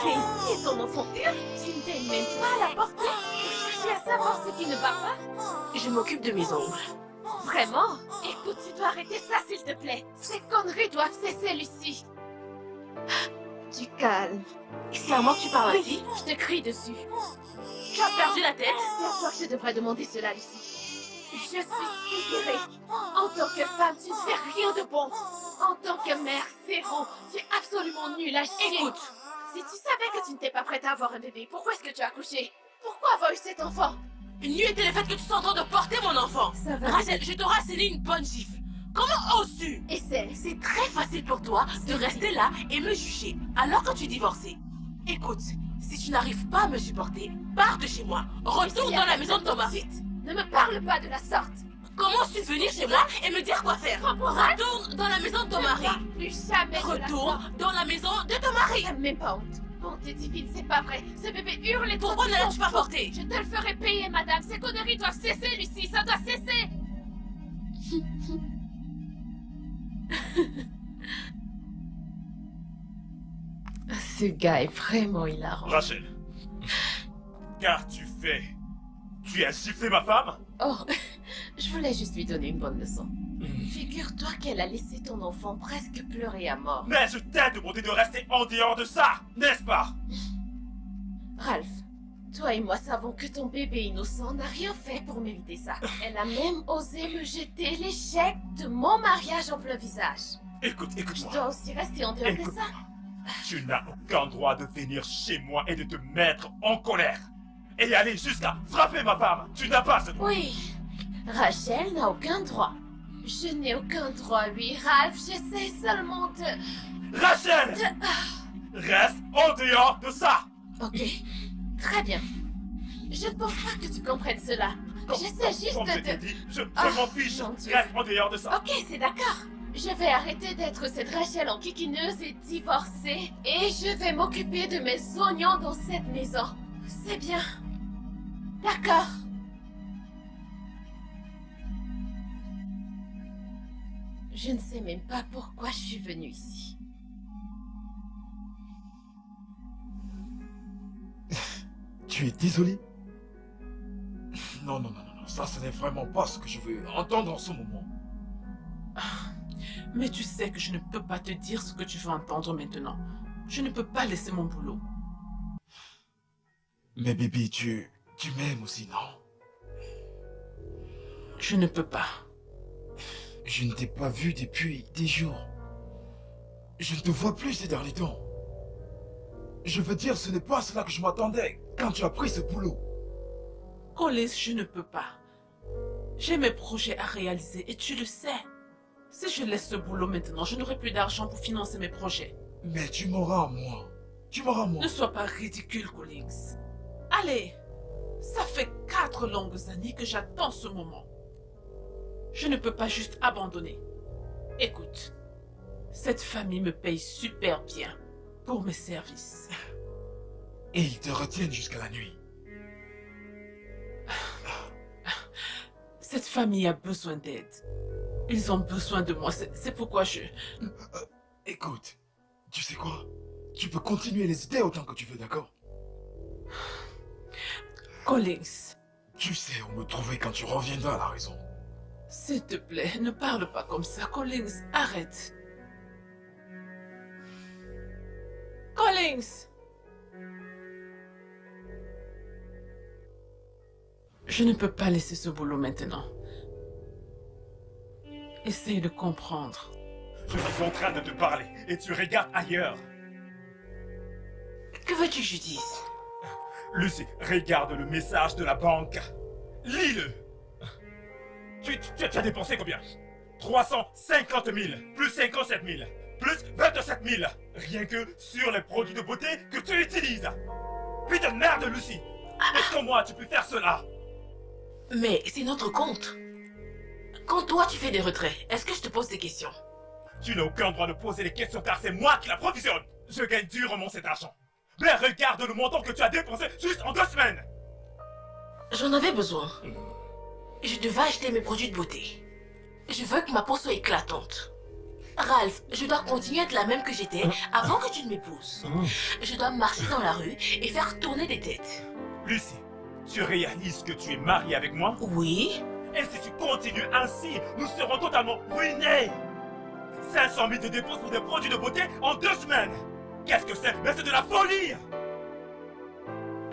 Tu es ici et ton enfant hurle. Tu ne t'aimes même pas à la porter pour chercher à savoir ce qui ne va pas. Je m'occupe de mes ongles. Vraiment? Écoute, tu dois arrêter ça, s'il te plaît. Ces conneries doivent cesser, Lucie. Du calme. C'est à moi que tu parles ainsi? Oui, je te crie dessus. Tu as perdu la tête? C'est à toi que je devrais demander cela, Lucie. Je suis sidérée. En tant que femme, tu ne fais rien de bon. En tant que mère, zéro. Tu es absolument nulle à chier. Écoute. Si tu savais que tu n'étais pas prête à avoir un bébé, pourquoi est-ce que tu as accouché? Pourquoi avoir eu cet enfant? Une nuit était le fait que tu sois en train de porter mon enfant. Ça va. Rachel, je t'aurai asséné une bonne gifle. Comment oses-tu? Essaie. C'est très facile pour toi de rester là et me juger alors que tu es divorcée. Écoute, si tu n'arrives pas à me supporter, pars de chez moi. Retourne dans la maison de ton mari. Ne me parle pas de la sorte. Comment suis venir chez moi et me dire quoi faire? Retourne dans la maison de ton mari. Ne parle plus jamais de la Retourne sorte. dans la maison de ton mari. T'as même pas honte. Bonté divine, c'est pas vrai. Ce bébé hurle et toi, Pourquoi tu ne l'as-tu t'en pas fous. porté? Je te le ferai payer, madame. Ces conneries doivent cesser, Lucie. Ça doit cesser. Ce gars est vraiment hilarant. Rachel, qu'as-tu fait? Tu as sifflé ma femme? Oh, je voulais juste lui donner une bonne leçon. Figure-toi qu'elle a laissé ton enfant presque pleurer à mort. Mais je t'ai demandé de rester en dehors de ça, n'est-ce pas? Ralph, toi et moi savons que ton bébé innocent n'a rien fait pour mériter ça. Elle a même osé me jeter l'échec de mon mariage en plein visage. Écoute, Je écoute-moi. dois aussi rester en dehors de ça. Écoute-moi. Tu n'as aucun droit de venir chez moi et de te mettre en colère. Et aller jusqu'à frapper ma femme. Tu n'as pas ce droit. Oui, Rachel n'a aucun droit. Je n'ai aucun droit, oui, Ralph. J'essaie seulement de... Rachel! Reste en dehors de ça! Ok, très bien. Je ne pense pas que tu comprennes cela. J'essaie juste Comme je t'ai de... dit, je Ah, m'en fiche. mon Dieu. Reste en dehors de ça. Ok, c'est d'accord. Je vais arrêter d'être cette Rachel enquiquineuse et divorcée. Et je vais m'occuper de mes oignons dans cette maison. C'est bien. D'accord. Je ne sais même pas pourquoi je suis venue ici. Tu es désolé? Non, ça ce n'est vraiment pas ce que je veux entendre en ce moment. Mais tu sais que je ne peux pas te dire ce que tu veux entendre maintenant. Je ne peux pas laisser mon boulot. Mais bébé, tu m'aimes aussi, non? Je ne peux pas. Je ne t'ai pas vu depuis des jours. Je ne te vois plus ces derniers temps. Je veux dire, ce n'est pas à cela que je m'attendais quand tu as pris ce boulot. Collins, je ne peux pas. J'ai mes projets à réaliser et tu le sais. Si je laisse ce boulot maintenant, je n'aurai plus d'argent pour financer mes projets. Mais tu m'auras à moi. Tu m'auras à moi. Ne sois pas ridicule, Collins. Allez, ça fait 4 longues années que j'attends ce moment. Je ne peux pas juste abandonner. Écoute, cette famille me paye super bien pour mes services. Et ils te retiennent jusqu'à la nuit. Cette famille a besoin d'aide. Ils ont besoin de moi, c'est pourquoi je... Écoute, tu sais quoi? Tu peux continuer les idées autant que tu veux, d'accord? Collins, Tu sais où me trouver quand tu reviendras à la raison. s'il te plaît, ne parle pas comme ça. Collins, arrête. Collins! Je ne peux pas laisser ce boulot maintenant. Essaye de comprendre. Je suis en train de te parler et tu regardes ailleurs. Que veux-tu que je dise? Lucie, regarde le message de la banque. Lis-le. Tu as dépensé combien? 350 000, plus 57 000, plus 27 000. Rien que sur les produits de beauté que tu utilises. Putain de merde, Lucie. Et comment tu peux faire cela? Mais c'est notre compte. Quand toi tu fais des retraits, est-ce que je te pose des questions? Tu n'as aucun droit de poser des questions car c'est moi qui la provisionne. Je gagne durement cet argent. Mais regarde le montant que tu as dépensé juste en 2 semaines. J'en avais besoin. Je devais acheter mes produits de beauté. Je veux que ma peau soit éclatante. Ralph, je dois continuer à être la même que j'étais avant que tu ne m'épouses. Je dois marcher dans la rue et faire tourner des têtes. Lucie, tu réalises que tu es mariée avec moi? Oui? Et si tu continues ainsi, nous serons totalement ruinés. 500 000 de dépenses pour des produits de beauté en 2 semaines. Qu'est-ce que c'est? Mais c'est de la folie.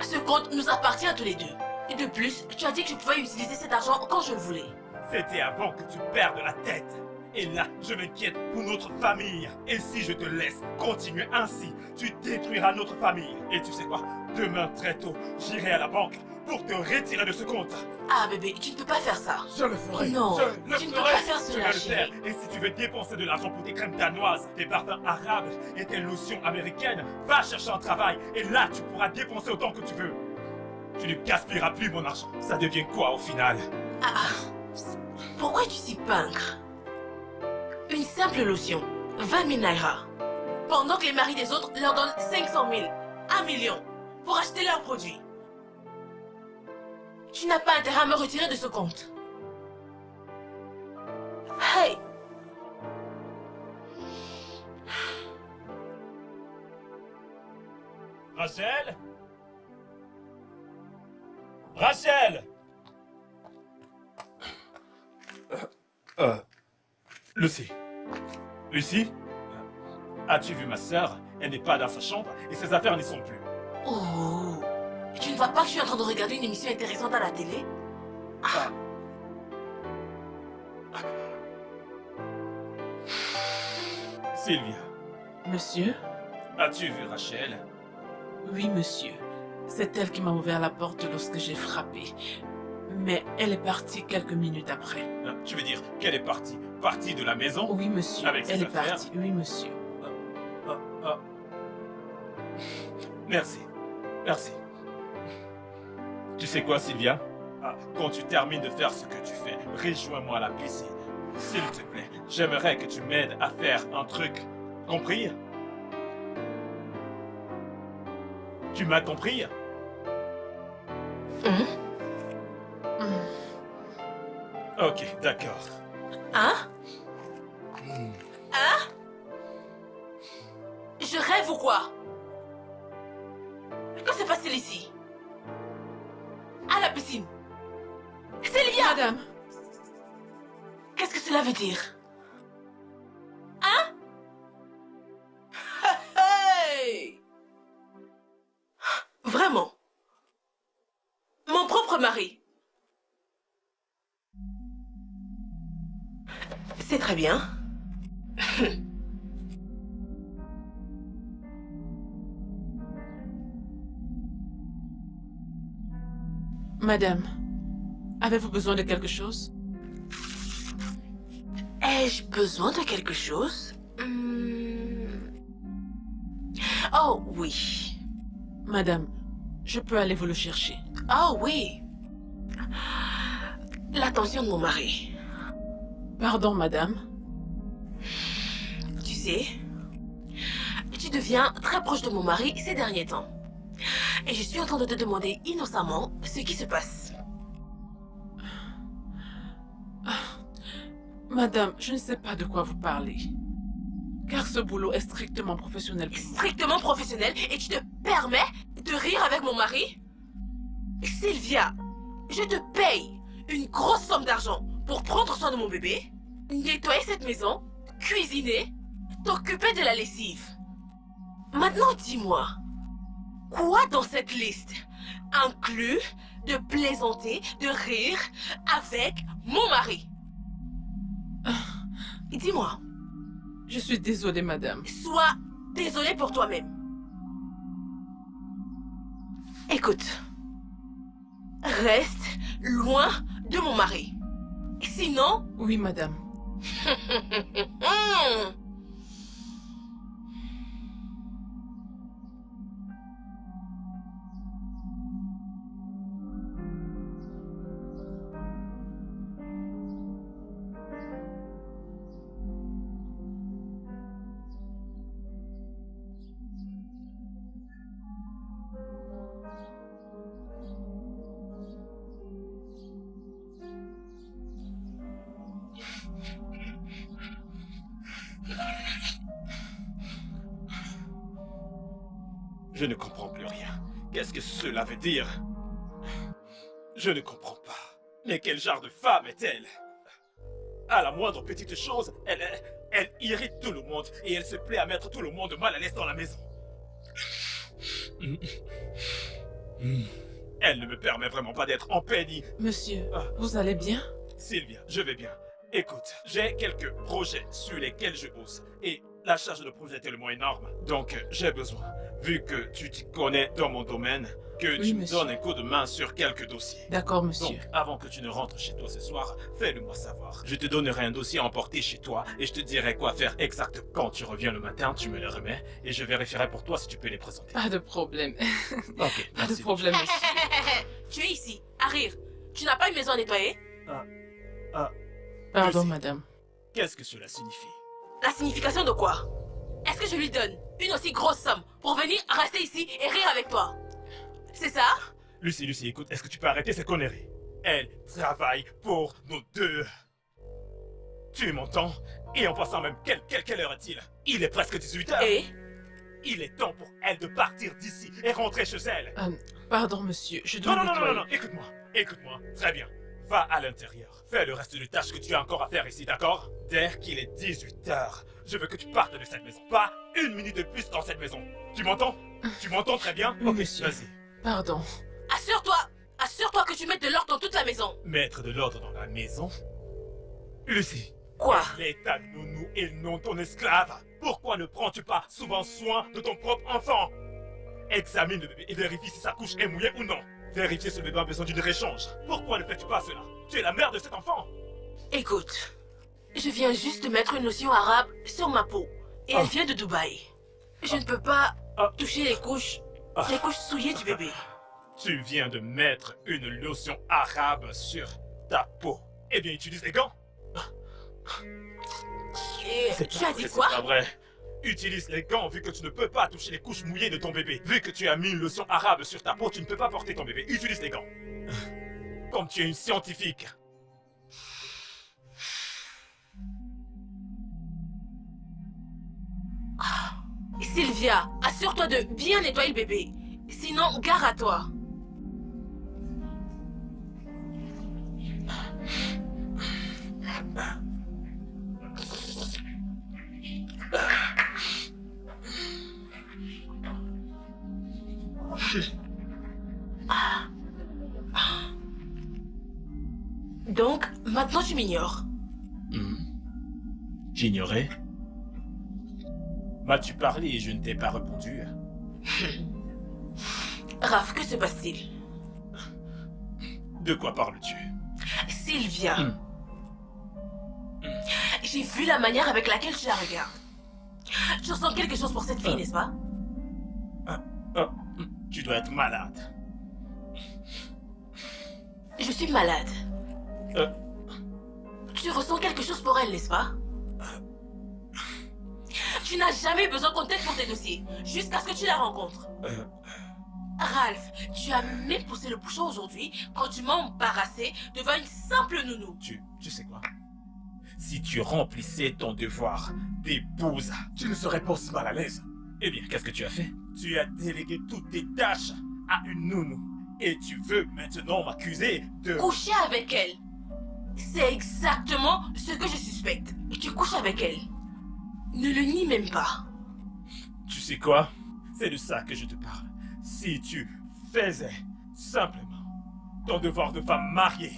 Ce compte nous appartient à tous les deux. Et de plus, tu as dit que je pouvais utiliser cet argent quand je le voulais. C'était avant que tu perdes la tête. Et là, je m'inquiète pour notre famille. Et si je te laisse continuer ainsi, tu détruiras notre famille. Et tu sais quoi? Demain très tôt, j'irai à la banque pour te retirer de ce compte. Ah bébé, tu ne peux pas faire ça. Je le ferai. Non, Je le tu ne peux ferai. pas faire Je cela, vais le faire. chérie. Et si tu veux dépenser de l'argent pour tes crèmes danoises, tes parfums arabes et tes lotions américaines, va chercher un travail et là tu pourras dépenser autant que tu veux. Tu ne gaspilleras plus mon argent. Ça devient quoi au final? Pourquoi es-tu si pingre? Une simple lotion, 20 000 naira. Pendant que les maris des autres leur donnent 500 000, 1 million, pour acheter leurs produits. Tu n'as pas intérêt à me retirer de ce compte. Hey! Rachel? Rachel! Lucie. Lucie? As-tu vu ma sœur? Elle n'est pas dans sa chambre et ses affaires n'y sont plus. Oh! Tu ne vois pas que je suis en train de regarder une émission intéressante à la télé? Sylvia, Monsieur? as-tu vu Rachel? Oui, monsieur. C'est elle qui m'a ouvert la porte lorsque j'ai frappé. Mais elle est partie quelques minutes après. Tu veux dire qu'elle est partie? Partie de la maison? Oui, monsieur. Avec ses Elle est affaires? partie. Oui, monsieur. Ah, ah. Merci. Merci. Tu sais quoi, Sylvia? Quand tu termines de faire ce que tu fais, rejoins-moi à la piscine. S'il te plaît, j'aimerais que tu m'aides à faire un truc. Compris? Tu m'as compris? Ok, d'accord. Hein? Hein? Je rêve ou quoi? Que se passe-t-il ici? À la piscine. Sylvia! Madame, Qu'est-ce que cela veut dire? Hein? Hey! Vraiment? Très bien. Madame, avez-vous besoin de quelque chose? Ai-je besoin de quelque chose? Oh oui. Madame, je peux aller vous le chercher. Oh oui. L'attention de mon mari. Pardon, madame. Tu sais, tu deviens très proche de mon mari ces derniers temps. Et je suis en train de te demander innocemment ce qui se passe. Madame, je ne sais pas de quoi vous parlez. Car ce boulot est strictement professionnel pour moi. Strictement professionnel et tu te permets de rire avec mon mari? Sylvia, je te paye une grosse somme d'argent pour prendre soin de mon bébé, nettoyer cette maison, cuisiner, t'occuper de la lessive. Maintenant, dis-moi, quoi dans cette liste inclut de plaisanter, de rire avec mon mari? Dis-moi. Je suis désolée, madame. Sois désolée pour toi-même. Écoute, reste loin de mon mari. Sinon... Oui, madame. Je ne comprends plus rien. Qu'est-ce que cela veut dire? Je ne comprends pas. Mais quel genre de femme est-elle? À la moindre petite chose, elle irrite tout le monde et elle se plaît à mettre tout le monde mal à l'aise dans la maison. Elle ne me permet vraiment pas d'être en paix ni... Monsieur, vous allez bien? Sylvia, je vais bien. Écoute, j'ai quelques projets sur lesquels je bosse et la charge de projet est tellement énorme. Donc, j'ai besoin, vu que tu t'y connais dans mon domaine, que Oui, tu me monsieur. donnes un coup de main sur quelques dossiers. D'accord, monsieur. Donc, avant que tu ne rentres chez toi ce soir, fais-le-moi savoir. Je te donnerai un dossier à emporter chez toi et je te dirai quoi faire exact. Quand tu reviens le matin, tu me les remets et je vérifierai pour toi si tu peux les présenter. Pas de problème. Ok, Pas de merci. problème, monsieur. Tu es ici, à rire. Tu n'as pas une maison à nettoyer? Pardon, Lucie. madame. Qu'est-ce que cela signifie? La signification de quoi? Est-ce que je lui donne une aussi grosse somme pour venir rester ici et rire avec toi? C'est ça? Lucie, écoute, est-ce que tu peux arrêter ces conneries? Elle travaille pour nous deux. Tu m'entends? Et en passant même, quelle heure est-il? Il est presque 18h. Et? Il est temps pour elle de partir d'ici et rentrer chez elle. Pardon, monsieur. Je dois nettoyer. Non, écoute-moi. Très bien. Va à l'intérieur. Fais le reste des tâches que tu as encore à faire ici, d'accord? Dès qu'il est 18h, je veux que tu partes de cette maison. Pas une minute de plus dans cette maison. Tu m'entends? Tu m'entends très bien? Oui, Ok, monsieur. vas-y. Pardon. Assure-toi que tu mettes de l'ordre dans toute la maison. Mettre de l'ordre dans la maison? Lucie. Quoi? Elle est ta nounou et non ton esclave. Pourquoi ne prends-tu pas souvent soin de ton propre enfant? Examine le bébé et vérifie si sa couche est mouillée ou non. Vérifier si le bébé a besoin d'une réchange. Pourquoi ne fais-tu pas cela? Tu es la mère de cet enfant. Écoute, je viens juste de mettre une lotion arabe sur ma peau. Et elle vient de Dubaï. Je ne peux pas toucher les couches souillées du bébé. Tu viens de mettre une lotion arabe sur ta peau. Eh bien, utilise les gants. Et tu as dit quoi? C'est pas vrai. Utilise les gants vu que tu ne peux pas toucher les couches mouillées de ton bébé. Vu que tu as mis une lotion arabe sur ta peau, tu ne peux pas porter ton bébé. Utilise les gants. Comme tu es une scientifique. Sylvia, assure-toi de bien nettoyer le bébé. Sinon, gare à toi. Donc, maintenant tu m'ignores. J'ignorais. M'as-tu parlé et je ne t'ai pas répondu? Raph, que se passe-t-il? De quoi parles-tu? Sylvia. J'ai vu la manière avec laquelle tu la regardes. Tu ressens quelque chose pour cette fille, n'est-ce pas? Oh, tu dois être malade. Je suis malade. Euh. Tu ressens quelque chose pour elle, n'est-ce pas? Tu n'as jamais besoin qu'on t'aide pour tes dossiers, jusqu'à ce que tu la rencontres. Ralph, tu as même poussé le bouchon aujourd'hui quand tu m'as embarrassé devant une simple nounou. Tu sais quoi? Si tu remplissais ton devoir d'épouse, tu ne serais pas aussi mal à l'aise. Eh bien, qu'est-ce que tu as fait? Tu as délégué toutes tes tâches à une nounou. Et tu veux maintenant m'accuser de... Coucher avec elle. C'est exactement ce que je suspecte. Tu couches avec elle. Ne le nie même pas. Tu sais quoi? C'est de ça que je te parle. Si tu faisais simplement ton devoir de femme mariée,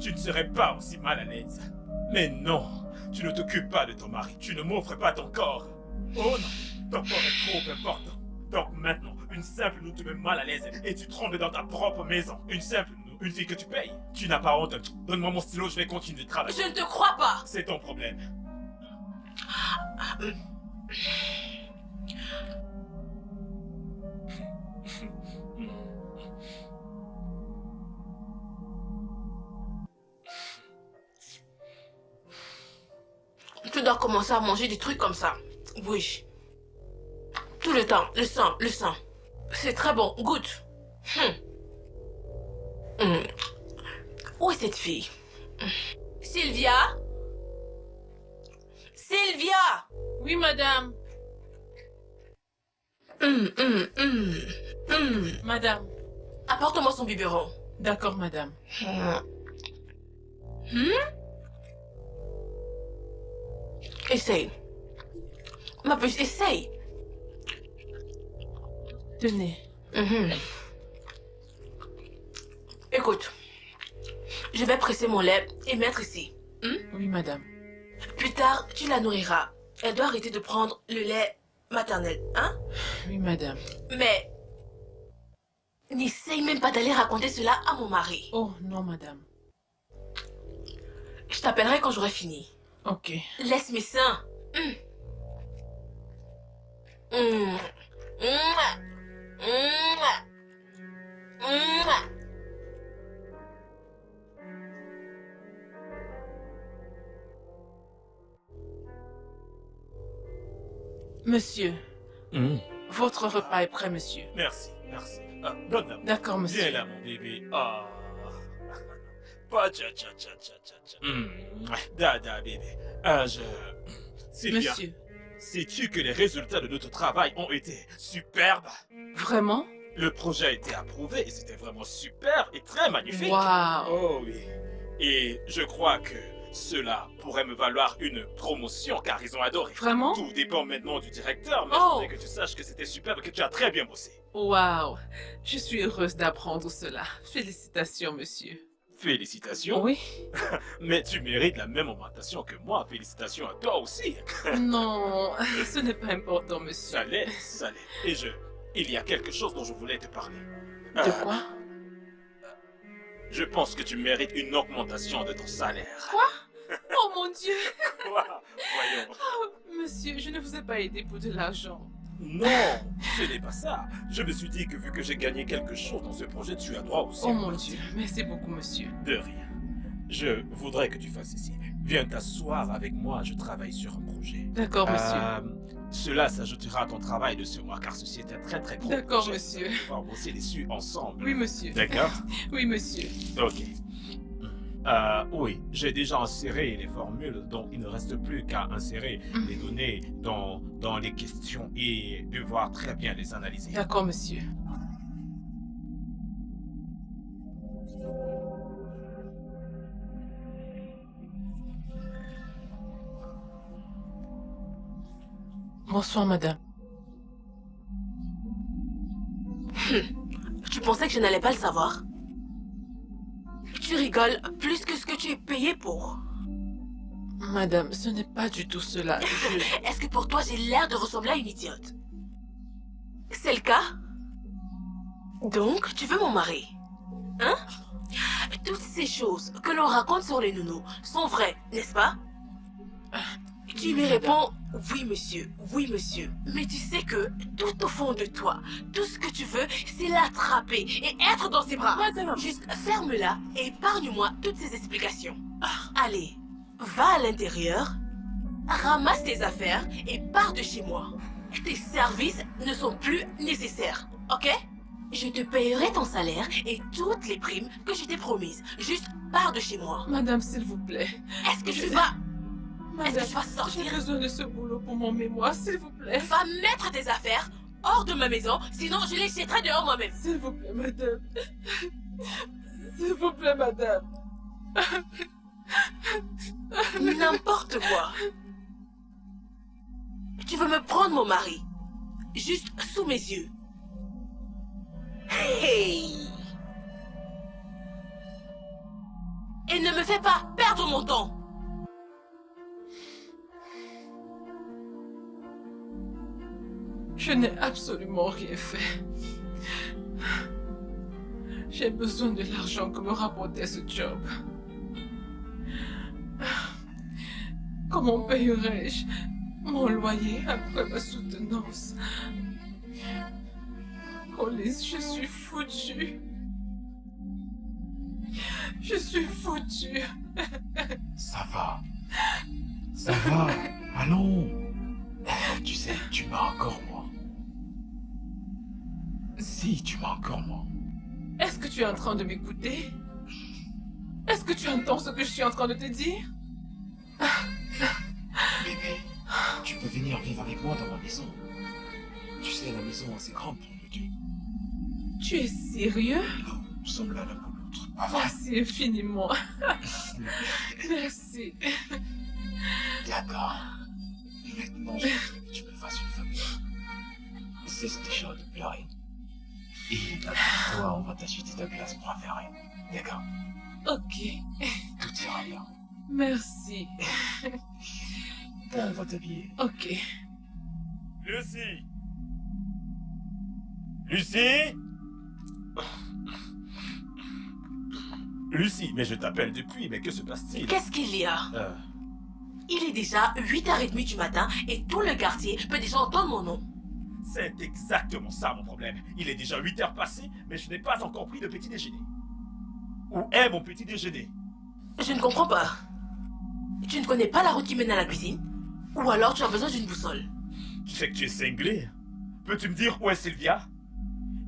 tu ne serais pas aussi mal à l'aise. Mais non, tu ne t'occupes pas de ton mari. Tu ne m'offres pas ton corps. Oh non, ton corps est trop important. Donc maintenant, une simple nous te met mal à l'aise et tu trembles dans ta propre maison. Une simple nous, une fille que tu payes. Tu n'as pas honte. Donne-moi mon stylo, je vais continuer de travailler. Je ne te crois pas. C'est ton problème. Tu dois commencer à manger des trucs comme ça. Oui. Tout le temps, le sang. C'est très bon, goûte. Où est cette fille? Sylvia? Sylvia! Oui, madame. Madame. Apporte-moi son biberon. D'accord, madame. Essaye. Ma puce, essaye. Tenez. Écoute, je vais presser mon lait et mettre ici. Oui, madame. Plus tard, tu la nourriras. Elle doit arrêter de prendre le lait maternel, hein? Oui, madame. Mais n'essaye même pas d'aller raconter cela à mon mari. Oh, non, madame. Je t'appellerai quand j'aurai fini. Ok. Laisse mes seins. Monsieur, votre repas est prêt, monsieur. Merci. Donne-la. D'accord, monsieur. Viens là, mon bébé. Ah. Pas tcha. Dada, bébé. Sylvia, Monsieur, sais-tu que les résultats de notre travail ont été superbes? vraiment? Le projet a été approuvé et c'était vraiment super et très magnifique. Waouh! Oh oui. Et je crois que cela pourrait me valoir une promotion car ils ont adoré. Vraiment? Tout dépend maintenant du directeur, mais Oh. je voudrais que tu saches que c'était superbe et que tu as très bien bossé. Waouh! Je suis heureuse d'apprendre cela. Félicitations, monsieur. Félicitations. Oui? Mais tu mérites la même augmentation que moi. Félicitations à toi aussi. Non, ce n'est pas important, monsieur. Ça l'est. Et il y a quelque chose dont je voulais te parler. De quoi? Je pense que tu mérites une augmentation de ton salaire. Oh mon Dieu! Quoi? Voyons. Oh, monsieur, je ne vous ai pas aidé pour de l'argent. Non, ce n'est pas ça. Je me suis dit que vu que j'ai gagné quelque chose dans ce projet, tu as droit aussi. Oh à mon partir. Dieu, merci beaucoup, monsieur. De rien. Je voudrais que tu fasses ici. Viens t'asseoir avec moi, je travaille sur un projet. D'accord, monsieur. Cela s'ajoutera à ton travail de ce mois car ceci est un très gros D'accord, projet. monsieur. Nous allons pouvoir bosser dessus ensemble. Oui, monsieur. D'accord? Oui, monsieur. Ok. Oui, j'ai déjà inséré les formules, donc il ne reste plus qu'à insérer les données dans les questions et devoir très bien les analyser. D'accord, monsieur. Bonsoir, madame. Tu pensais que je n'allais pas le savoir? Tu rigoles plus que ce que tu es payé pour. Madame, ce n'est pas du tout cela. Est-ce que pour toi j'ai l'air de ressembler à une idiote? C'est le cas? Donc, tu veux mon mari? Hein? Toutes ces choses que l'on raconte sur les nounous sont vraies, n'est-ce pas? Tu lui réponds « Oui, monsieur, oui, monsieur ». Mais tu sais que, tout au fond de toi, tout ce que tu veux, c'est l'attraper et être dans ses bras. Madame. Juste ferme-la et épargne-moi toutes ces explications. Allez, va à l'intérieur, ramasse tes affaires et pars de chez moi. Tes services ne sont plus nécessaires, ok? Je te payerai ton salaire et toutes les primes que je t'ai promises. Juste pars de chez moi. Madame, s'il vous plaît. Est-ce que tu vas... Est-ce Madame, que tu vas j'ai sortir? besoin de ce boulot pour mon mémoire, s'il vous plaît. Va mettre tes affaires hors de ma maison, sinon je les jetterai dehors moi-même. S'il vous plaît, madame. S'il vous plaît, madame. N'importe quoi. Tu veux me prendre mon mari? Juste sous mes yeux. Hey! Et ne me fais pas perdre mon temps. Je n'ai absolument rien fait. J'ai besoin de l'argent que me rapportait ce job. Comment payerai-je mon loyer après ma soutenance? Collins, je suis foutue. Je suis foutue. Ça va. Ça va. Allons. Tu sais, tu m'as encore moi. Si, tu m'as encore moi. Est-ce que tu es en train de m'écouter? Est-ce que tu entends ce que je suis en train de te dire? Bébé, tu peux venir vivre avec moi dans ma maison. Tu sais, la maison est assez grande pour nous deux. Tu es sérieux? Nous sommes là l'un pour l'autre. Pas vrai? Merci infiniment. Merci. D'accord. Maintenant, je veux que tu me fasses une famille. Cesse déjà de pleurer. Et avec toi, on va t'acheter ta place préférée. D'accord? Ok. Tout ira bien. Merci. Bon, on va t'habiller. Ok. Lucie! Lucie! Lucie, mais je t'appelle depuis, mais que se passe-t-il? Qu'est-ce qu'il y a? Il est déjà 8h30 du matin et tout le quartier peut déjà entendre mon nom. C'est exactement ça mon problème. Il est déjà 8 heures passées, mais je n'ai pas encore pris de petit déjeuner. Où est mon petit déjeuner? Je ne comprends pas. Tu ne connais pas la route qui mène à la cuisine? Ou alors tu as besoin d'une boussole? Tu sais que tu es cinglé. Peux-tu me dire où est Sylvia?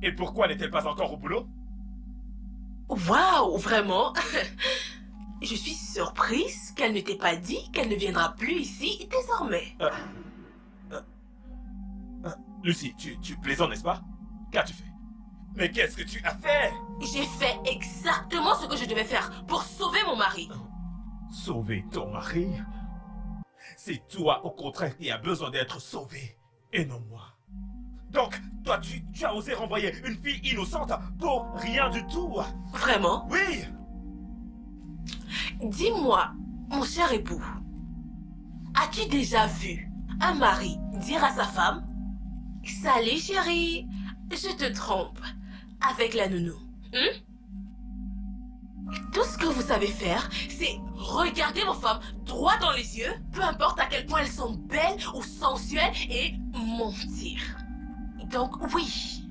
Et pourquoi n'est-elle pas encore au boulot? Waouh, vraiment? Je suis surprise qu'elle ne t'ait pas dit qu'elle ne viendra plus ici désormais. Lucie, tu plaisantes, n'est-ce pas? Qu'as-tu fait? Mais qu'est-ce que tu as fait? J'ai fait exactement ce que je devais faire pour sauver mon mari. Sauver ton mari? C'est toi, au contraire, qui as besoin d'être sauvé, et non moi. Donc, toi, tu as osé renvoyer une fille innocente pour rien du tout? Vraiment? Oui! Dis-moi, mon cher époux, as-tu déjà vu un mari dire à sa femme « Salut chérie, je te trompe avec la nounou. » Tout ce que vous savez faire, c'est regarder vos femmes droit dans les yeux, peu importe à quel point elles sont belles ou sensuelles, et mentir. Donc oui,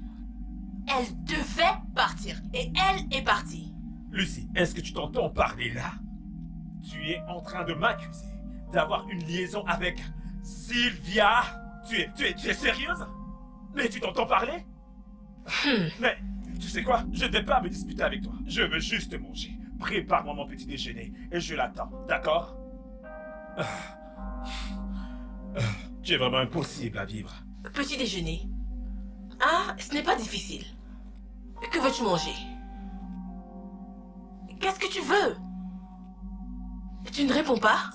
elle devait partir, et elle est partie. Lucie, est-ce que tu t'entends parler là? Tu es en train de m'accuser d'avoir une liaison avec Sylvia? Tu es sérieuse? Mais tu t'entends parler? Mais, tu sais quoi? Je ne vais pas me disputer avec toi. Je veux juste manger. Prépare-moi mon petit déjeuner et je l'attends, d'accord? Tu es vraiment impossible à vivre. Petit déjeuner. Ah, ce n'est pas difficile. Que veux-tu manger? Qu'est-ce que tu veux? Tu ne réponds pas?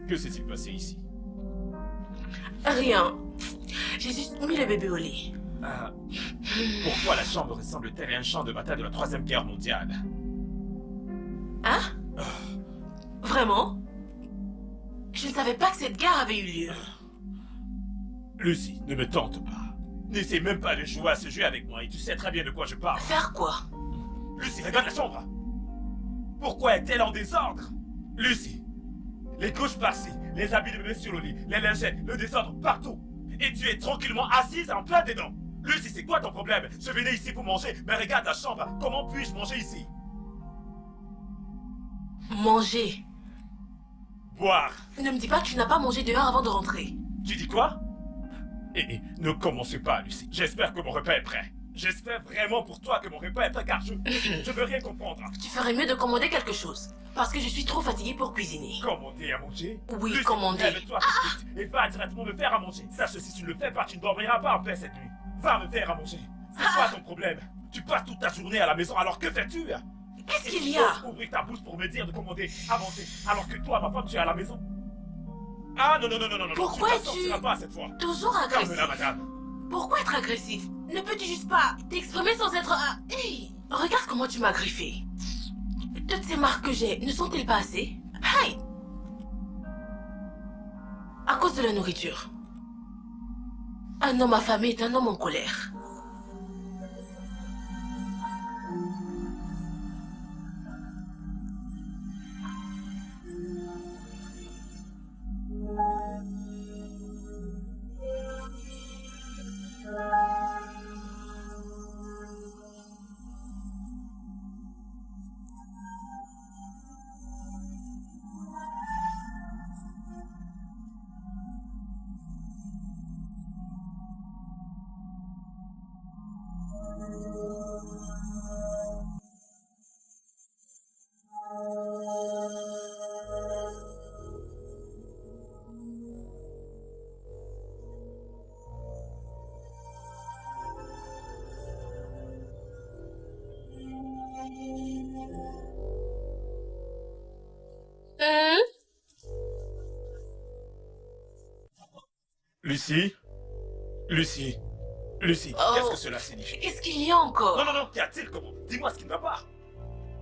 Que s'est-il passé ici? Rien. J'ai juste mis le bébé au lit. Ah, pourquoi la chambre ressemble-t-elle à un champ de bataille de la Troisième Guerre mondiale? Hein? Vraiment? Je ne savais pas que cette guerre avait eu lieu. Lucy, ne me tente pas. N'essaie même pas de jouer à ce jeu avec moi et tu sais très bien de quoi je parle. Faire quoi? Lucy, regarde la chambre. Pourquoi est-elle en désordre? Lucy, les couches par-ci, les habits de bébé sur le lit, les lingettes, le désordre partout. Et tu es tranquillement assise en plein dedans. Lucy, c'est quoi ton problème? Je venais ici pour manger, mais regarde la chambre. Comment puis-je manger ici? Manger. Boire. Ne me dis pas que tu n'as pas mangé dehors avant de rentrer. Tu dis quoi? Ne commencez pas, Lucy. J'espère que mon repas est prêt. J'espère vraiment pour toi que mon repas est prêt, car je veux rien comprendre. Tu ferais mieux de commander quelque chose. Parce que je suis trop fatiguée pour cuisiner. Commander à manger? Oui, Lucy, commander. lève-toi tout de suite et va directement me faire à manger. Sache que si tu ne le fais pas, tu ne dormiras pas en paix cette nuit. Va me faire à manger. C'est quoi ton problème? Tu passes toute ta journée à la maison, alors que fais-tu? Qu'est-ce qu'il y Tu a? oses ouvrir ta bouche pour me dire de commander à manger, alors que toi, ma femme, tu es à la maison? Ah non, Pourquoi tu ne es-tu sortiras pas cette fois. Toujours agressif? Calme-la, madame. Pourquoi être agressif? Ne peux-tu juste pas t'exprimer sans être... Hey! Regarde comment tu m'as griffé. Toutes ces marques que j'ai, ne sont-elles pas assez? Hey! À cause de la nourriture. Un homme affamé est un homme en colère. Lucy? Lucy? Lucy, Oh. qu'est-ce que cela signifie? Qu'est-ce qu'il y a encore? Non, qu'y a-t-il? Comment? Dis-moi ce qui ne va pas.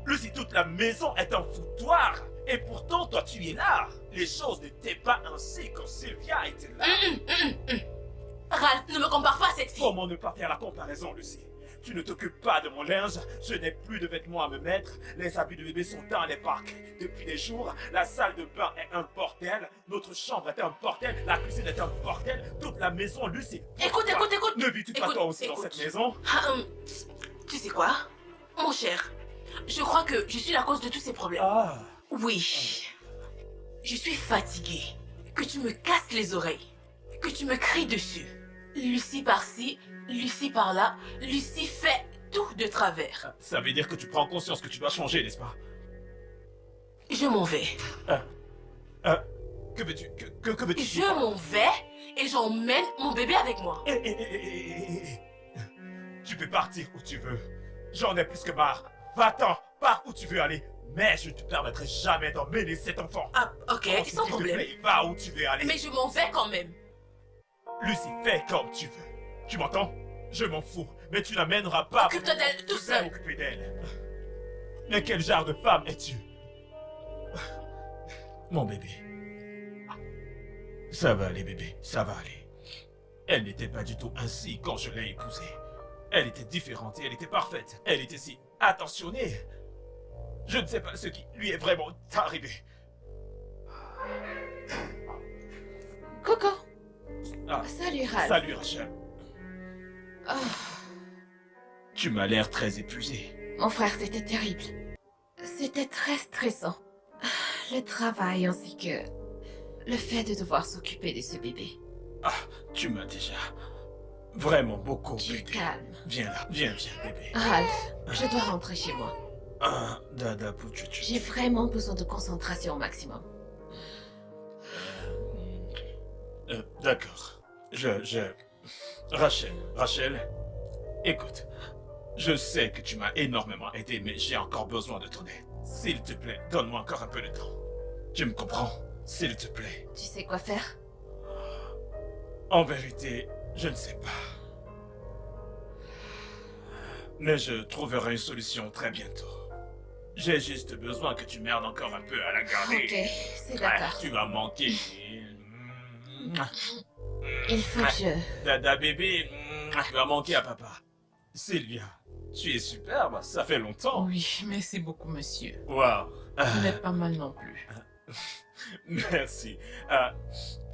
Lucy, toute la maison est un foutoir. Et pourtant, toi, tu es là. Les choses n'étaient pas ainsi quand Sylvia était là. Ralph, ne me compare pas à cette fille. Comment ne pas faire la comparaison, Lucy? Tu ne t'occupes pas de mon linge, je n'ai plus de vêtements à me mettre, les habits de bébé sont dans les parcs. Depuis des jours, la salle de bain est un bordel, notre chambre est un bordel, la cuisine est un bordel, toute la maison, Lucy. Écoute. Ne vis-tu pas toi aussi dans cette maison? Tu sais quoi? Mon cher, je crois que je suis la cause de tous ces problèmes. Ah. Oui. Je suis fatiguée. Que tu me casses les oreilles. Que tu me cries dessus. Lucie par-ci, Lucie par-là. Lucie fait tout de travers. Ça veut dire que tu prends conscience que tu dois changer, n'est-ce pas? Je m'en vais. Que veux-tu? Que veux-tu? Je m'en vais et j'emmène mon bébé avec moi. Tu peux partir où tu veux. J'en ai plus que marre. Va-t'en, pars où tu veux aller. Mais je ne te permettrai jamais d'emmener cet enfant. Ah, ok, Ensuite, sans s'il te problème. plaît, va où tu veux aller. Mais je m'en vais quand même. Lucy, fais comme tu veux. Tu m'entends? Je m'en fous. Mais tu n'amèneras pas... Occupe-toi d'elle tout Je vais seul. m'occuper d'elle. Mais quel genre de femme es-tu? Mon bébé. Ça va aller, bébé. Ça va aller. Elle n'était pas du tout ainsi quand je l'ai épousée. Elle était différente et elle était parfaite. Elle était si attentionnée. Je ne sais pas ce qui lui est vraiment arrivé. Coco. Ah, Salut, Ralph. salut, Rachel. Oh, Tu m'as l'air très épuisé. mon frère, c'était terrible. C'était très stressant. Le travail ainsi que le fait de devoir s'occuper de ce bébé. Ah, tu m'as déjà vraiment beaucoup Tu aidé. calmes. Viens là, viens, bébé. Ralph, je dois rentrer chez moi. Ah, dada pouchouchou. J'ai vraiment besoin de concentration au maximum. D'accord. Rachel, écoute. Je sais que tu m'as énormément aidé, mais j'ai encore besoin de ton aide. S'il te plaît, donne-moi encore un peu de temps. Tu me comprends? s'il te plaît. Tu sais quoi faire? En vérité, je ne sais pas. Mais je trouverai une solution très bientôt. J'ai juste besoin que tu m'aides encore un peu à la garder. Ok, c'est Ouais, d'accord. tu vas manquer. Il faut que je... Dada bébé, tu vas manquer à papa. Sylvia, tu es superbe, ça fait longtemps. Oui, merci beaucoup, monsieur. Waouh. Vous n'êtes pas mal non plus. Merci.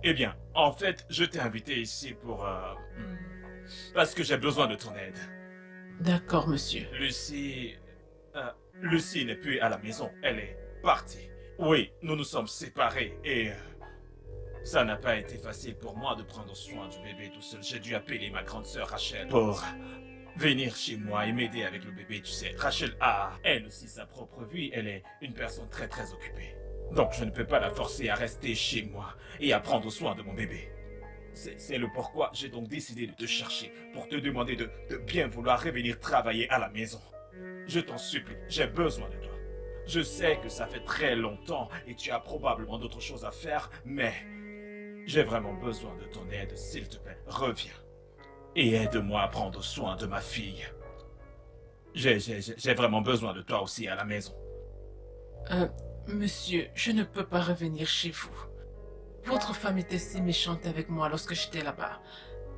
Eh bien, en fait, je t'ai invité ici pour... parce que j'ai besoin de ton aide. D'accord, monsieur. Lucie... Lucie n'est plus à la maison, elle est partie. Oui, nous nous sommes séparés et... ça n'a pas été facile pour moi de prendre soin du bébé tout seul. J'ai dû appeler ma grande sœur Rachel pour venir chez moi et m'aider avec le bébé, tu sais. Rachel a, elle aussi, sa propre vie. Elle est une personne très très occupée. Donc je ne peux pas la forcer à rester chez moi et à prendre soin de mon bébé. C'est le pourquoi j'ai donc décidé de te chercher pour te demander de bien vouloir revenir travailler à la maison. Je t'en supplie, j'ai besoin de toi. Je sais que ça fait très longtemps et tu as probablement d'autres choses à faire, mais j'ai vraiment besoin de ton aide, s'il te plaît. Reviens et aide-moi à prendre soin de ma fille. J'ai vraiment besoin de toi aussi à la maison. Monsieur, je ne peux pas revenir chez vous. Votre femme était si méchante avec moi lorsque j'étais là-bas.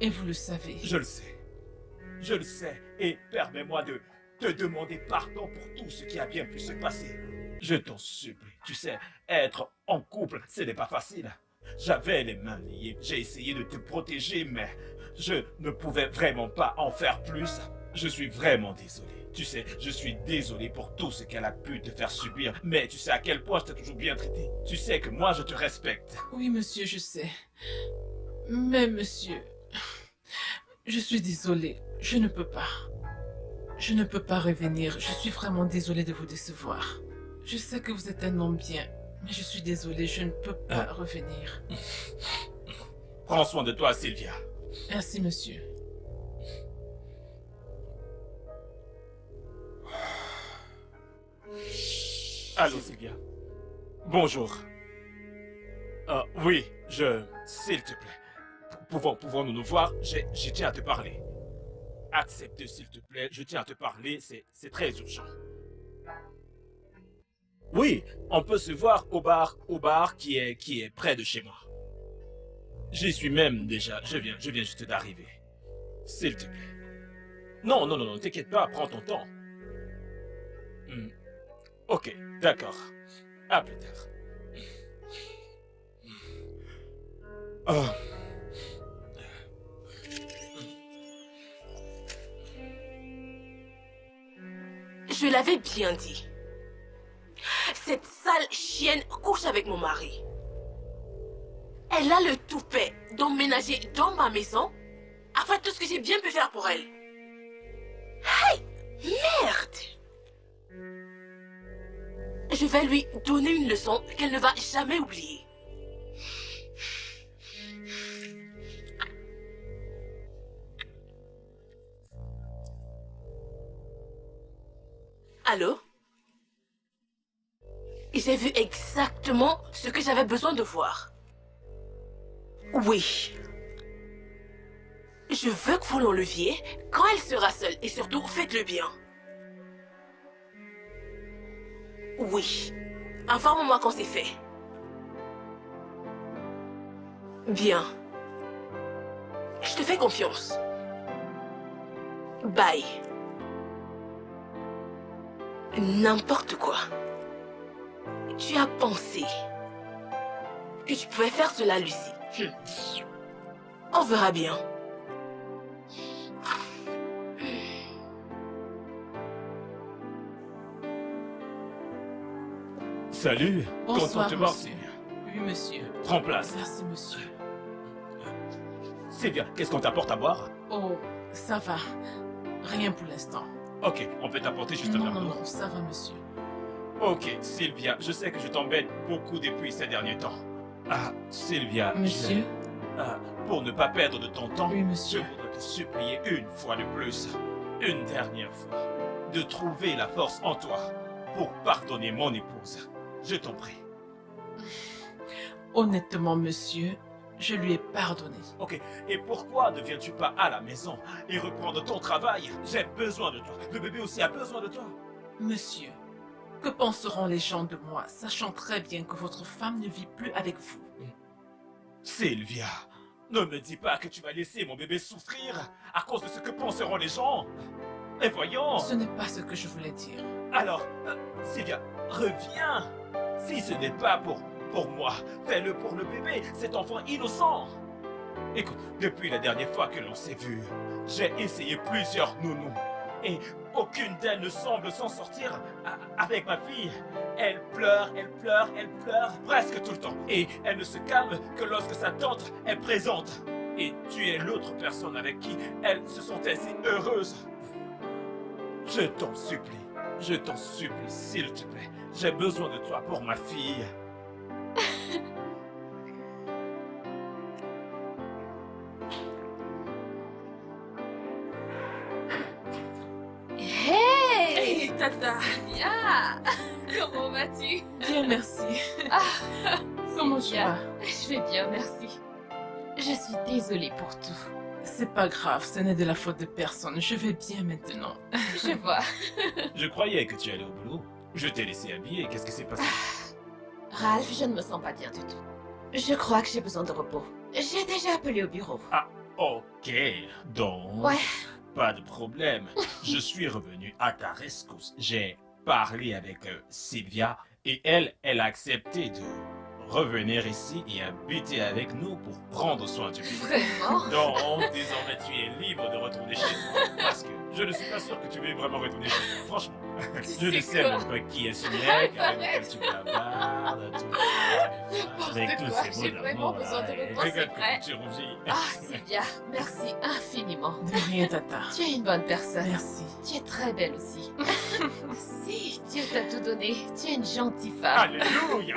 Et vous le savez. Je le sais. Je le sais. Et permets-moi de te demander pardon pour tout ce qui a bien pu se passer. Je t'en supplie. Tu sais, être en couple, ce n'est pas facile. J'avais les mains liées. J'ai essayé de te protéger, mais je ne pouvais vraiment pas en faire plus. Je suis vraiment désolé. Tu sais, je suis désolé pour tout ce qu'elle a pu te faire subir. Mais tu sais à quel point je t'ai toujours bien traité. Tu sais que moi, je te respecte. Oui, monsieur, je sais. Mais, monsieur, je suis désolée. Je ne peux pas. Je ne peux pas revenir. Je suis vraiment désolée de vous décevoir. Je sais que vous êtes un homme bien, mais je suis désolée, je ne peux pas revenir. Prends soin de toi, Sylvia. Merci, monsieur. Allô, Sylvia. Bonjour. Oui, s'il te plaît. Pouvons-nous nous voir? Je tiens à te parler. Accepte, s'il te plaît. Je tiens à te parler. C'est très urgent. Oui, on peut se voir au bar qui est près de chez moi. J'y suis même déjà. Je viens juste d'arriver. S'il te plaît. Non, t'inquiète pas, prends ton temps. Ok, d'accord. À plus tard. Oh. Je l'avais bien dit. Cette sale chienne couche avec mon mari. Elle a le toupet d'emménager dans ma maison après tout ce que j'ai bien pu faire pour elle. Hey! Merde! Je vais lui donner une leçon qu'elle ne va jamais oublier. Allô? J'ai vu exactement ce que j'avais besoin de voir. Oui. Je veux que vous l'enleviez quand elle sera seule et surtout faites-le bien. Oui. Informe-moi quand c'est fait. Bien. Je te fais confiance. Bye. N'importe quoi. Tu as pensé que tu pouvais faire cela, Lucie. On verra bien. Salut. Bonsoir, Content de te voir, monsieur. Sylvia. Oui, monsieur. Prends place. Merci, monsieur. Sylvia, qu'est-ce qu'on t'apporte à boire? Oh, ça va. Rien pour l'instant. Ok, on peut t'apporter juste un Non, verre non, d'eau. non, ça va, monsieur. Ok, Sylvia, je sais que je t'embête beaucoup depuis ces derniers temps. Ah, Sylvia, Monsieur? pour ne pas perdre de ton temps, Oui, je monsieur. voudrais te supplier une fois de plus, une dernière fois, de trouver la force en toi pour pardonner mon épouse. Je t'en prie. Honnêtement, monsieur, je lui ai pardonné. Ok, et pourquoi ne viens-tu pas à la maison et reprendre ton travail? J'ai besoin de toi. Le bébé aussi a besoin de toi. Monsieur, que penseront les gens de moi, sachant très bien que votre femme ne vit plus avec vous? Sylvia, ne me dis pas que tu vas laisser mon bébé souffrir à cause de ce que penseront les gens. Et voyons. Ce n'est pas ce que je voulais dire. Alors, Sylvia, reviens. Si ce n'est pas pour moi, fais-le pour le bébé, cet enfant innocent. Écoute, depuis la dernière fois que l'on s'est vu, j'ai essayé plusieurs nounous. Et aucune d'elles ne semble s'en sortir avec ma fille. Elle pleure presque tout le temps. Et elle ne se calme que lorsque sa tante est présente. Et tu es l'autre personne avec qui elles se sont si heureuses. Je t'en supplie, s'il te plaît. J'ai besoin de toi pour ma fille. Hey! Hey, Tata! Bien! Comment vas-tu? Bien, merci. Comment tu Bien. vas? Je vais bien, merci. Je suis désolée pour tout. C'est pas grave, ce n'est de la faute de personne. Je vais bien maintenant. Je vois. Je croyais que tu allais au boulot. Je t'ai laissé habiller. Qu'est-ce qui s'est passé? Ralph, je ne me sens pas bien du tout. Je crois que j'ai besoin de repos. J'ai déjà appelé au bureau. Ok, donc... Ouais. Pas de problème. Je suis revenu à ta rescousse. J'ai parlé avec Sylvia et elle a accepté de revenir ici et habiter avec nous pour prendre soin du bébé. Vraiment? Donc, désormais, tu es libre de retourner chez toi. Parce que je ne suis pas sûr que tu veuilles vraiment retourner chez toi. Franchement, je ne sais même pas qui est ce mec avec lequel tu bavardes, avec tous quoi, ces mots j'ai vraiment d'amour, besoin de là, et repos, regarde c'est vrai. comment tu rougis. Ah, Sylvia, merci infiniment. De rien, Tata. Tu es une bonne personne. Merci. Tu es très belle aussi. Si, Dieu t'a tout donné. Tu es une gentille femme. Alléluia.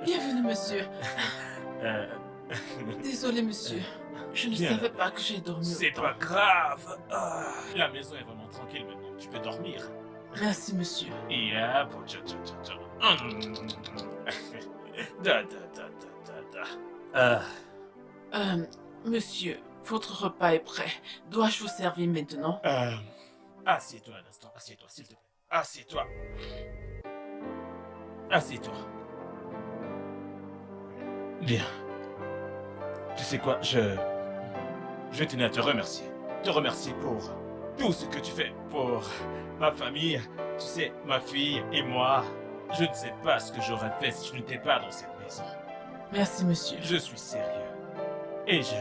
Bienvenue, monsieur. Euh, Désolé, monsieur. Je ne Bien. savais pas que j'ai dormi C'est autant. pas grave. La maison est vraiment tranquille maintenant. Tu peux dormir. Merci, monsieur. Et Monsieur, votre repas est prêt. Dois-je vous servir maintenant? Assieds-toi un instant. Assieds-toi, s'il te plaît. Assieds-toi. Assieds-toi. Bien. Tu sais quoi, je tenais à te remercier. Te remercier pour tout ce que tu fais pour ma famille. Tu sais, ma fille et moi. Je ne sais pas ce que j'aurais fait si je n'étais pas dans cette maison. Merci, monsieur. Je suis sérieux. Et je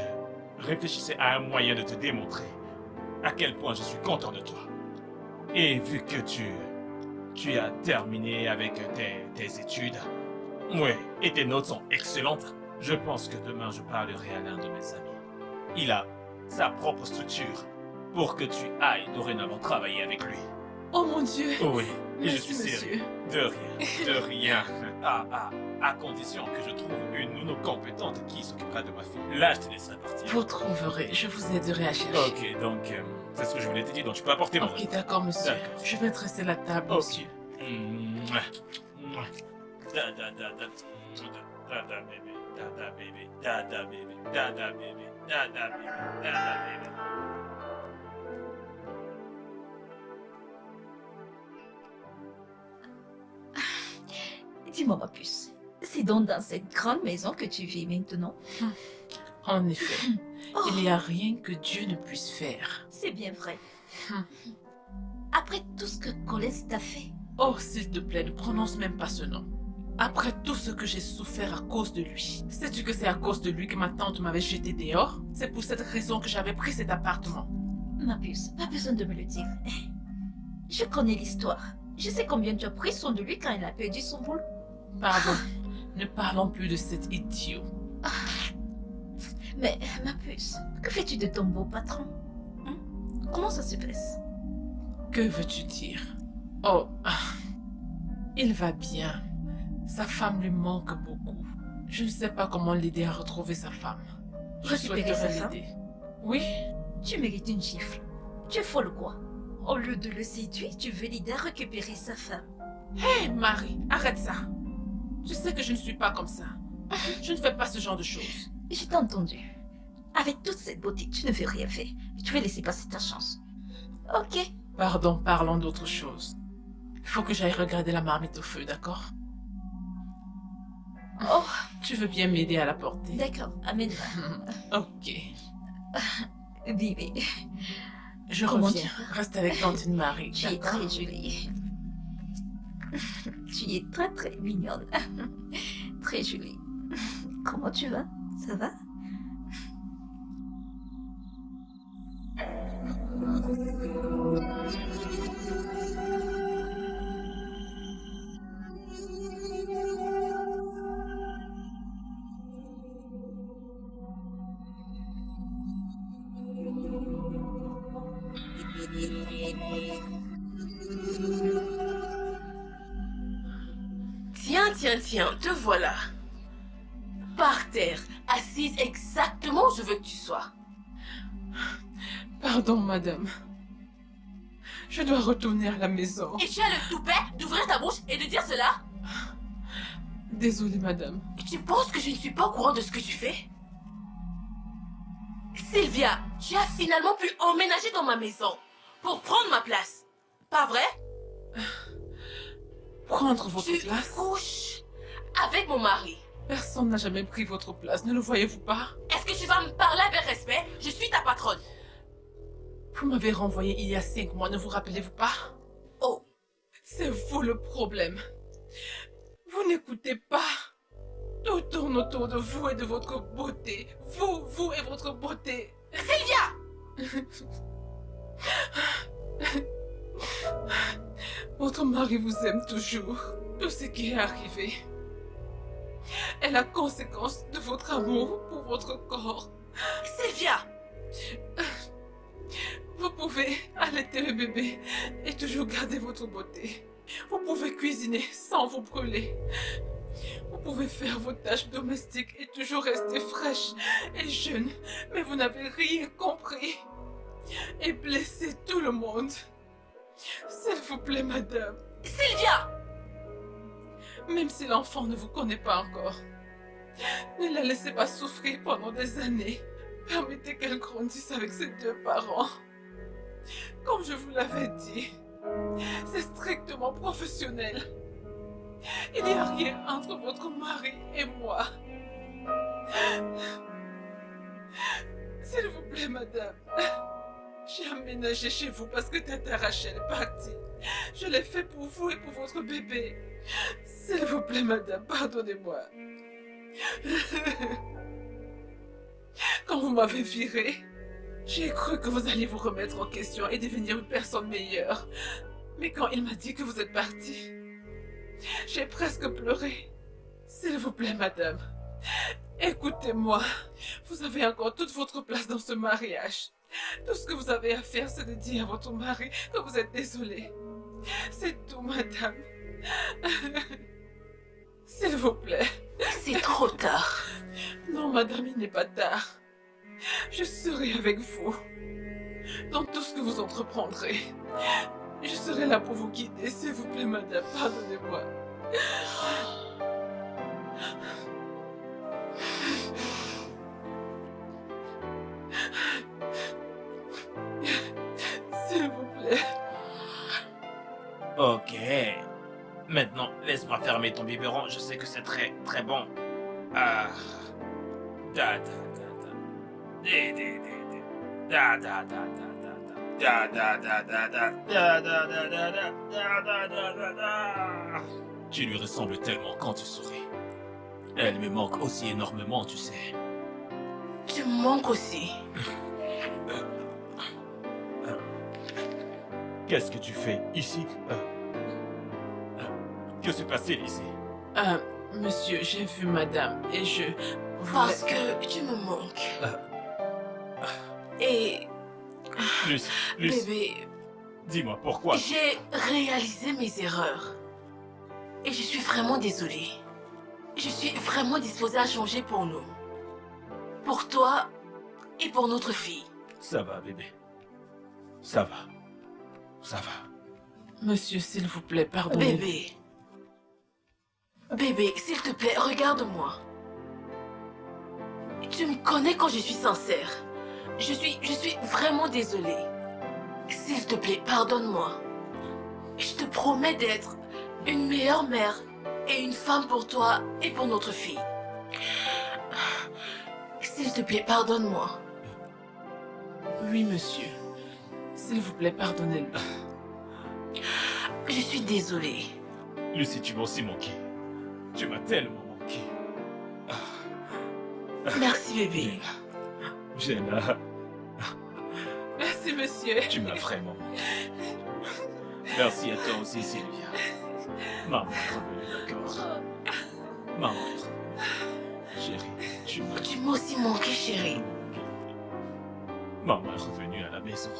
réfléchissais à un moyen de te démontrer à quel point je suis content de toi. Et vu que tu tu as terminé avec tes études. Oui, et tes notes sont excellentes. Je pense que demain je parlerai à l'un de mes amis. Il a sa propre structure pour que tu ailles dorénavant travailler avec lui. Oh mon Dieu. Oui, et je Merci, suis sérieux. monsieur. De rien. À condition que je trouve une nounou compétente qui s'occupera de ma fille. Là, je te laisserai partir. Vous trouverez, je vous aiderai à chercher. Ok, donc, c'est ce que je voulais te dire, donc tu peux apporter mon... Ok, d'accord, monsieur. D'accord. Je vais dresser la table, Ok. monsieur. Dada bébé, dada bébé, dada bébé, dada bébé, dada bébé, dada bébé. Dis-moi, ma puce, c'est donc dans cette grande maison que tu vis maintenant? En effet, Oh, il n'y a rien que Dieu ne puisse faire. c'est bien vrai. Hmm. Après tout ce que Collins t'a fait, Oh, s'il te plaît, ne prononce même pas ce nom. Après tout ce que j'ai souffert à cause de lui, sais-tu que c'est à cause de lui que ma tante m'avait jeté dehors? C'est pour cette raison que j'avais pris cet appartement. ma puce, pas besoin de me le dire. Je connais l'histoire. Je sais combien tu as pris soin de lui quand il a perdu son boulot. Pardon, ne parlons plus de cet idiot. Mais, ma puce, que fais-tu de ton beau patron? Comment ça se passe? Que veux-tu dire? Oh, il va bien. Sa femme lui manque beaucoup. Je ne sais pas comment l'aider à retrouver sa femme. Je Récupérer sa souhaiterais femme? l'aider. Oui, Tu mérites une gifle. Tu es folle quoi? Au lieu de le séduire, tu veux l'aider à récupérer sa femme. hé Marie, arrête ça. Tu sais que je ne suis pas comme ça. Je ne fais pas ce genre de choses. Je t'ai entendu. Avec toute cette beauté, tu ne veux rien faire. Tu veux laisser passer ta chance. Ok. Pardon, parlons d'autre chose. Il faut que j'aille regarder la marmite au feu, d'accord? Oh, Tu veux bien m'aider à la porter? d'accord. Amène-la. Ok. Bébé, Je Comment reviens. tu vas? Reste avec tante Marie, tu es d'accord? très jolie. Tu es très très mignonne. Très jolie. Comment tu vas? Ça va? Tiens, te voilà. Par terre, assise exactement où je veux que tu sois. Pardon, madame. Je dois retourner à la maison. Et tu as le toupet d'ouvrir ta bouche et de dire cela? Désolée, madame. Et tu penses que je ne suis pas au courant de ce que tu fais? Sylvia, tu as finalement pu emménager dans ma maison pour prendre ma place. Pas vrai? Prendre votre Tu place? couches avec mon mari. Personne n'a jamais pris votre place, ne le voyez-vous pas? Est-ce que tu vas me parler avec respect? Je suis ta patronne. Vous m'avez renvoyé il y a 5 mois, ne vous rappelez-vous pas? Oh, C'est vous le problème. Vous n'écoutez pas. Tout tourne autour de vous et de votre beauté. Vous et votre beauté. Sylvia! Votre mari vous aime toujours. Tout ce qui est arrivé est la conséquence de votre amour pour votre corps. Sylvia! Vous pouvez allaiter le bébé et toujours garder votre beauté. Vous pouvez cuisiner sans vous brûler. Vous pouvez faire vos tâches domestiques et toujours rester fraîche et jeune, mais vous n'avez rien compris. Et blesser tout le monde. S'il vous plaît, madame. Sylvia! Même si l'enfant ne vous connaît pas encore, ne la laissez pas souffrir pendant des années. Permettez qu'elle grandisse avec ses 2 parents. Comme je vous l'avais dit, c'est strictement professionnel. Il n'y a rien entre votre mari et moi. S'il vous plaît, madame. J'ai aménagé chez vous parce que Tata Rachel est partie. Je l'ai fait pour vous et pour votre bébé. S'il vous plaît, madame, pardonnez-moi. Quand vous m'avez viré, j'ai cru que vous alliez vous remettre en question et devenir une personne meilleure. Mais quand il m'a dit que vous êtes parti, j'ai presque pleuré. S'il vous plaît, madame, écoutez-moi. Vous avez encore toute votre place dans ce mariage. Tout ce que vous avez à faire, c'est de dire à votre mari que vous êtes désolée. C'est tout, madame. S'il vous plaît. C'est trop tard. Non, madame, il n'est pas tard. Je serai avec vous dans tout ce que vous entreprendrez. Je serai là pour vous guider, s'il vous plaît, madame. Pardonnez-moi. S'il vous plaît. Ok. Maintenant, laisse-moi fermer ton biberon. Je sais que c'est très, très bon. Ah. Da, da, da, da. Dé, dé, dé, dé. Da, da, da, da, da, da. Da, da, da, da, da. Da, da, da, da, da. Da, da, da, da, da. Tu lui ressembles tellement quand tu souris. Elle me manque aussi énormément, tu sais. Tu me manques aussi. Qu'est-ce que tu fais ici? Que s'est passé ici? Monsieur, j'ai vu madame et je... Parce que tu me manques. Et Lucie, bébé, dis-moi pourquoi. j'ai réalisé mes erreurs. Et je suis vraiment désolée. Je suis vraiment disposée à changer pour nous. Pour toi et pour notre fille. Ça va, bébé. Ça va. Ça va. Monsieur, s'il vous plaît, pardonnez-moi. Bébé. Bébé, s'il te plaît, regarde-moi. Tu me connais quand je suis sincère. Je suis vraiment désolée. S'il te plaît, pardonne-moi. Je te promets d'être une meilleure mère et une femme pour toi et pour notre fille. S'il te plaît, pardonne-moi. Oui, monsieur. S'il vous plaît, pardonnez-le. Je suis désolée. Lucie, tu m'as aussi manqué. Tu m'as tellement manqué. Merci, bébé. Jenna, Merci, monsieur. tu m'as vraiment manqué. Merci à toi aussi, Sylvia. Maman est revenue, d'accord? Maman est revenue. Chérie, tu m'as Tu m'as aussi manqué, chérie. Maman est revenue à la maison.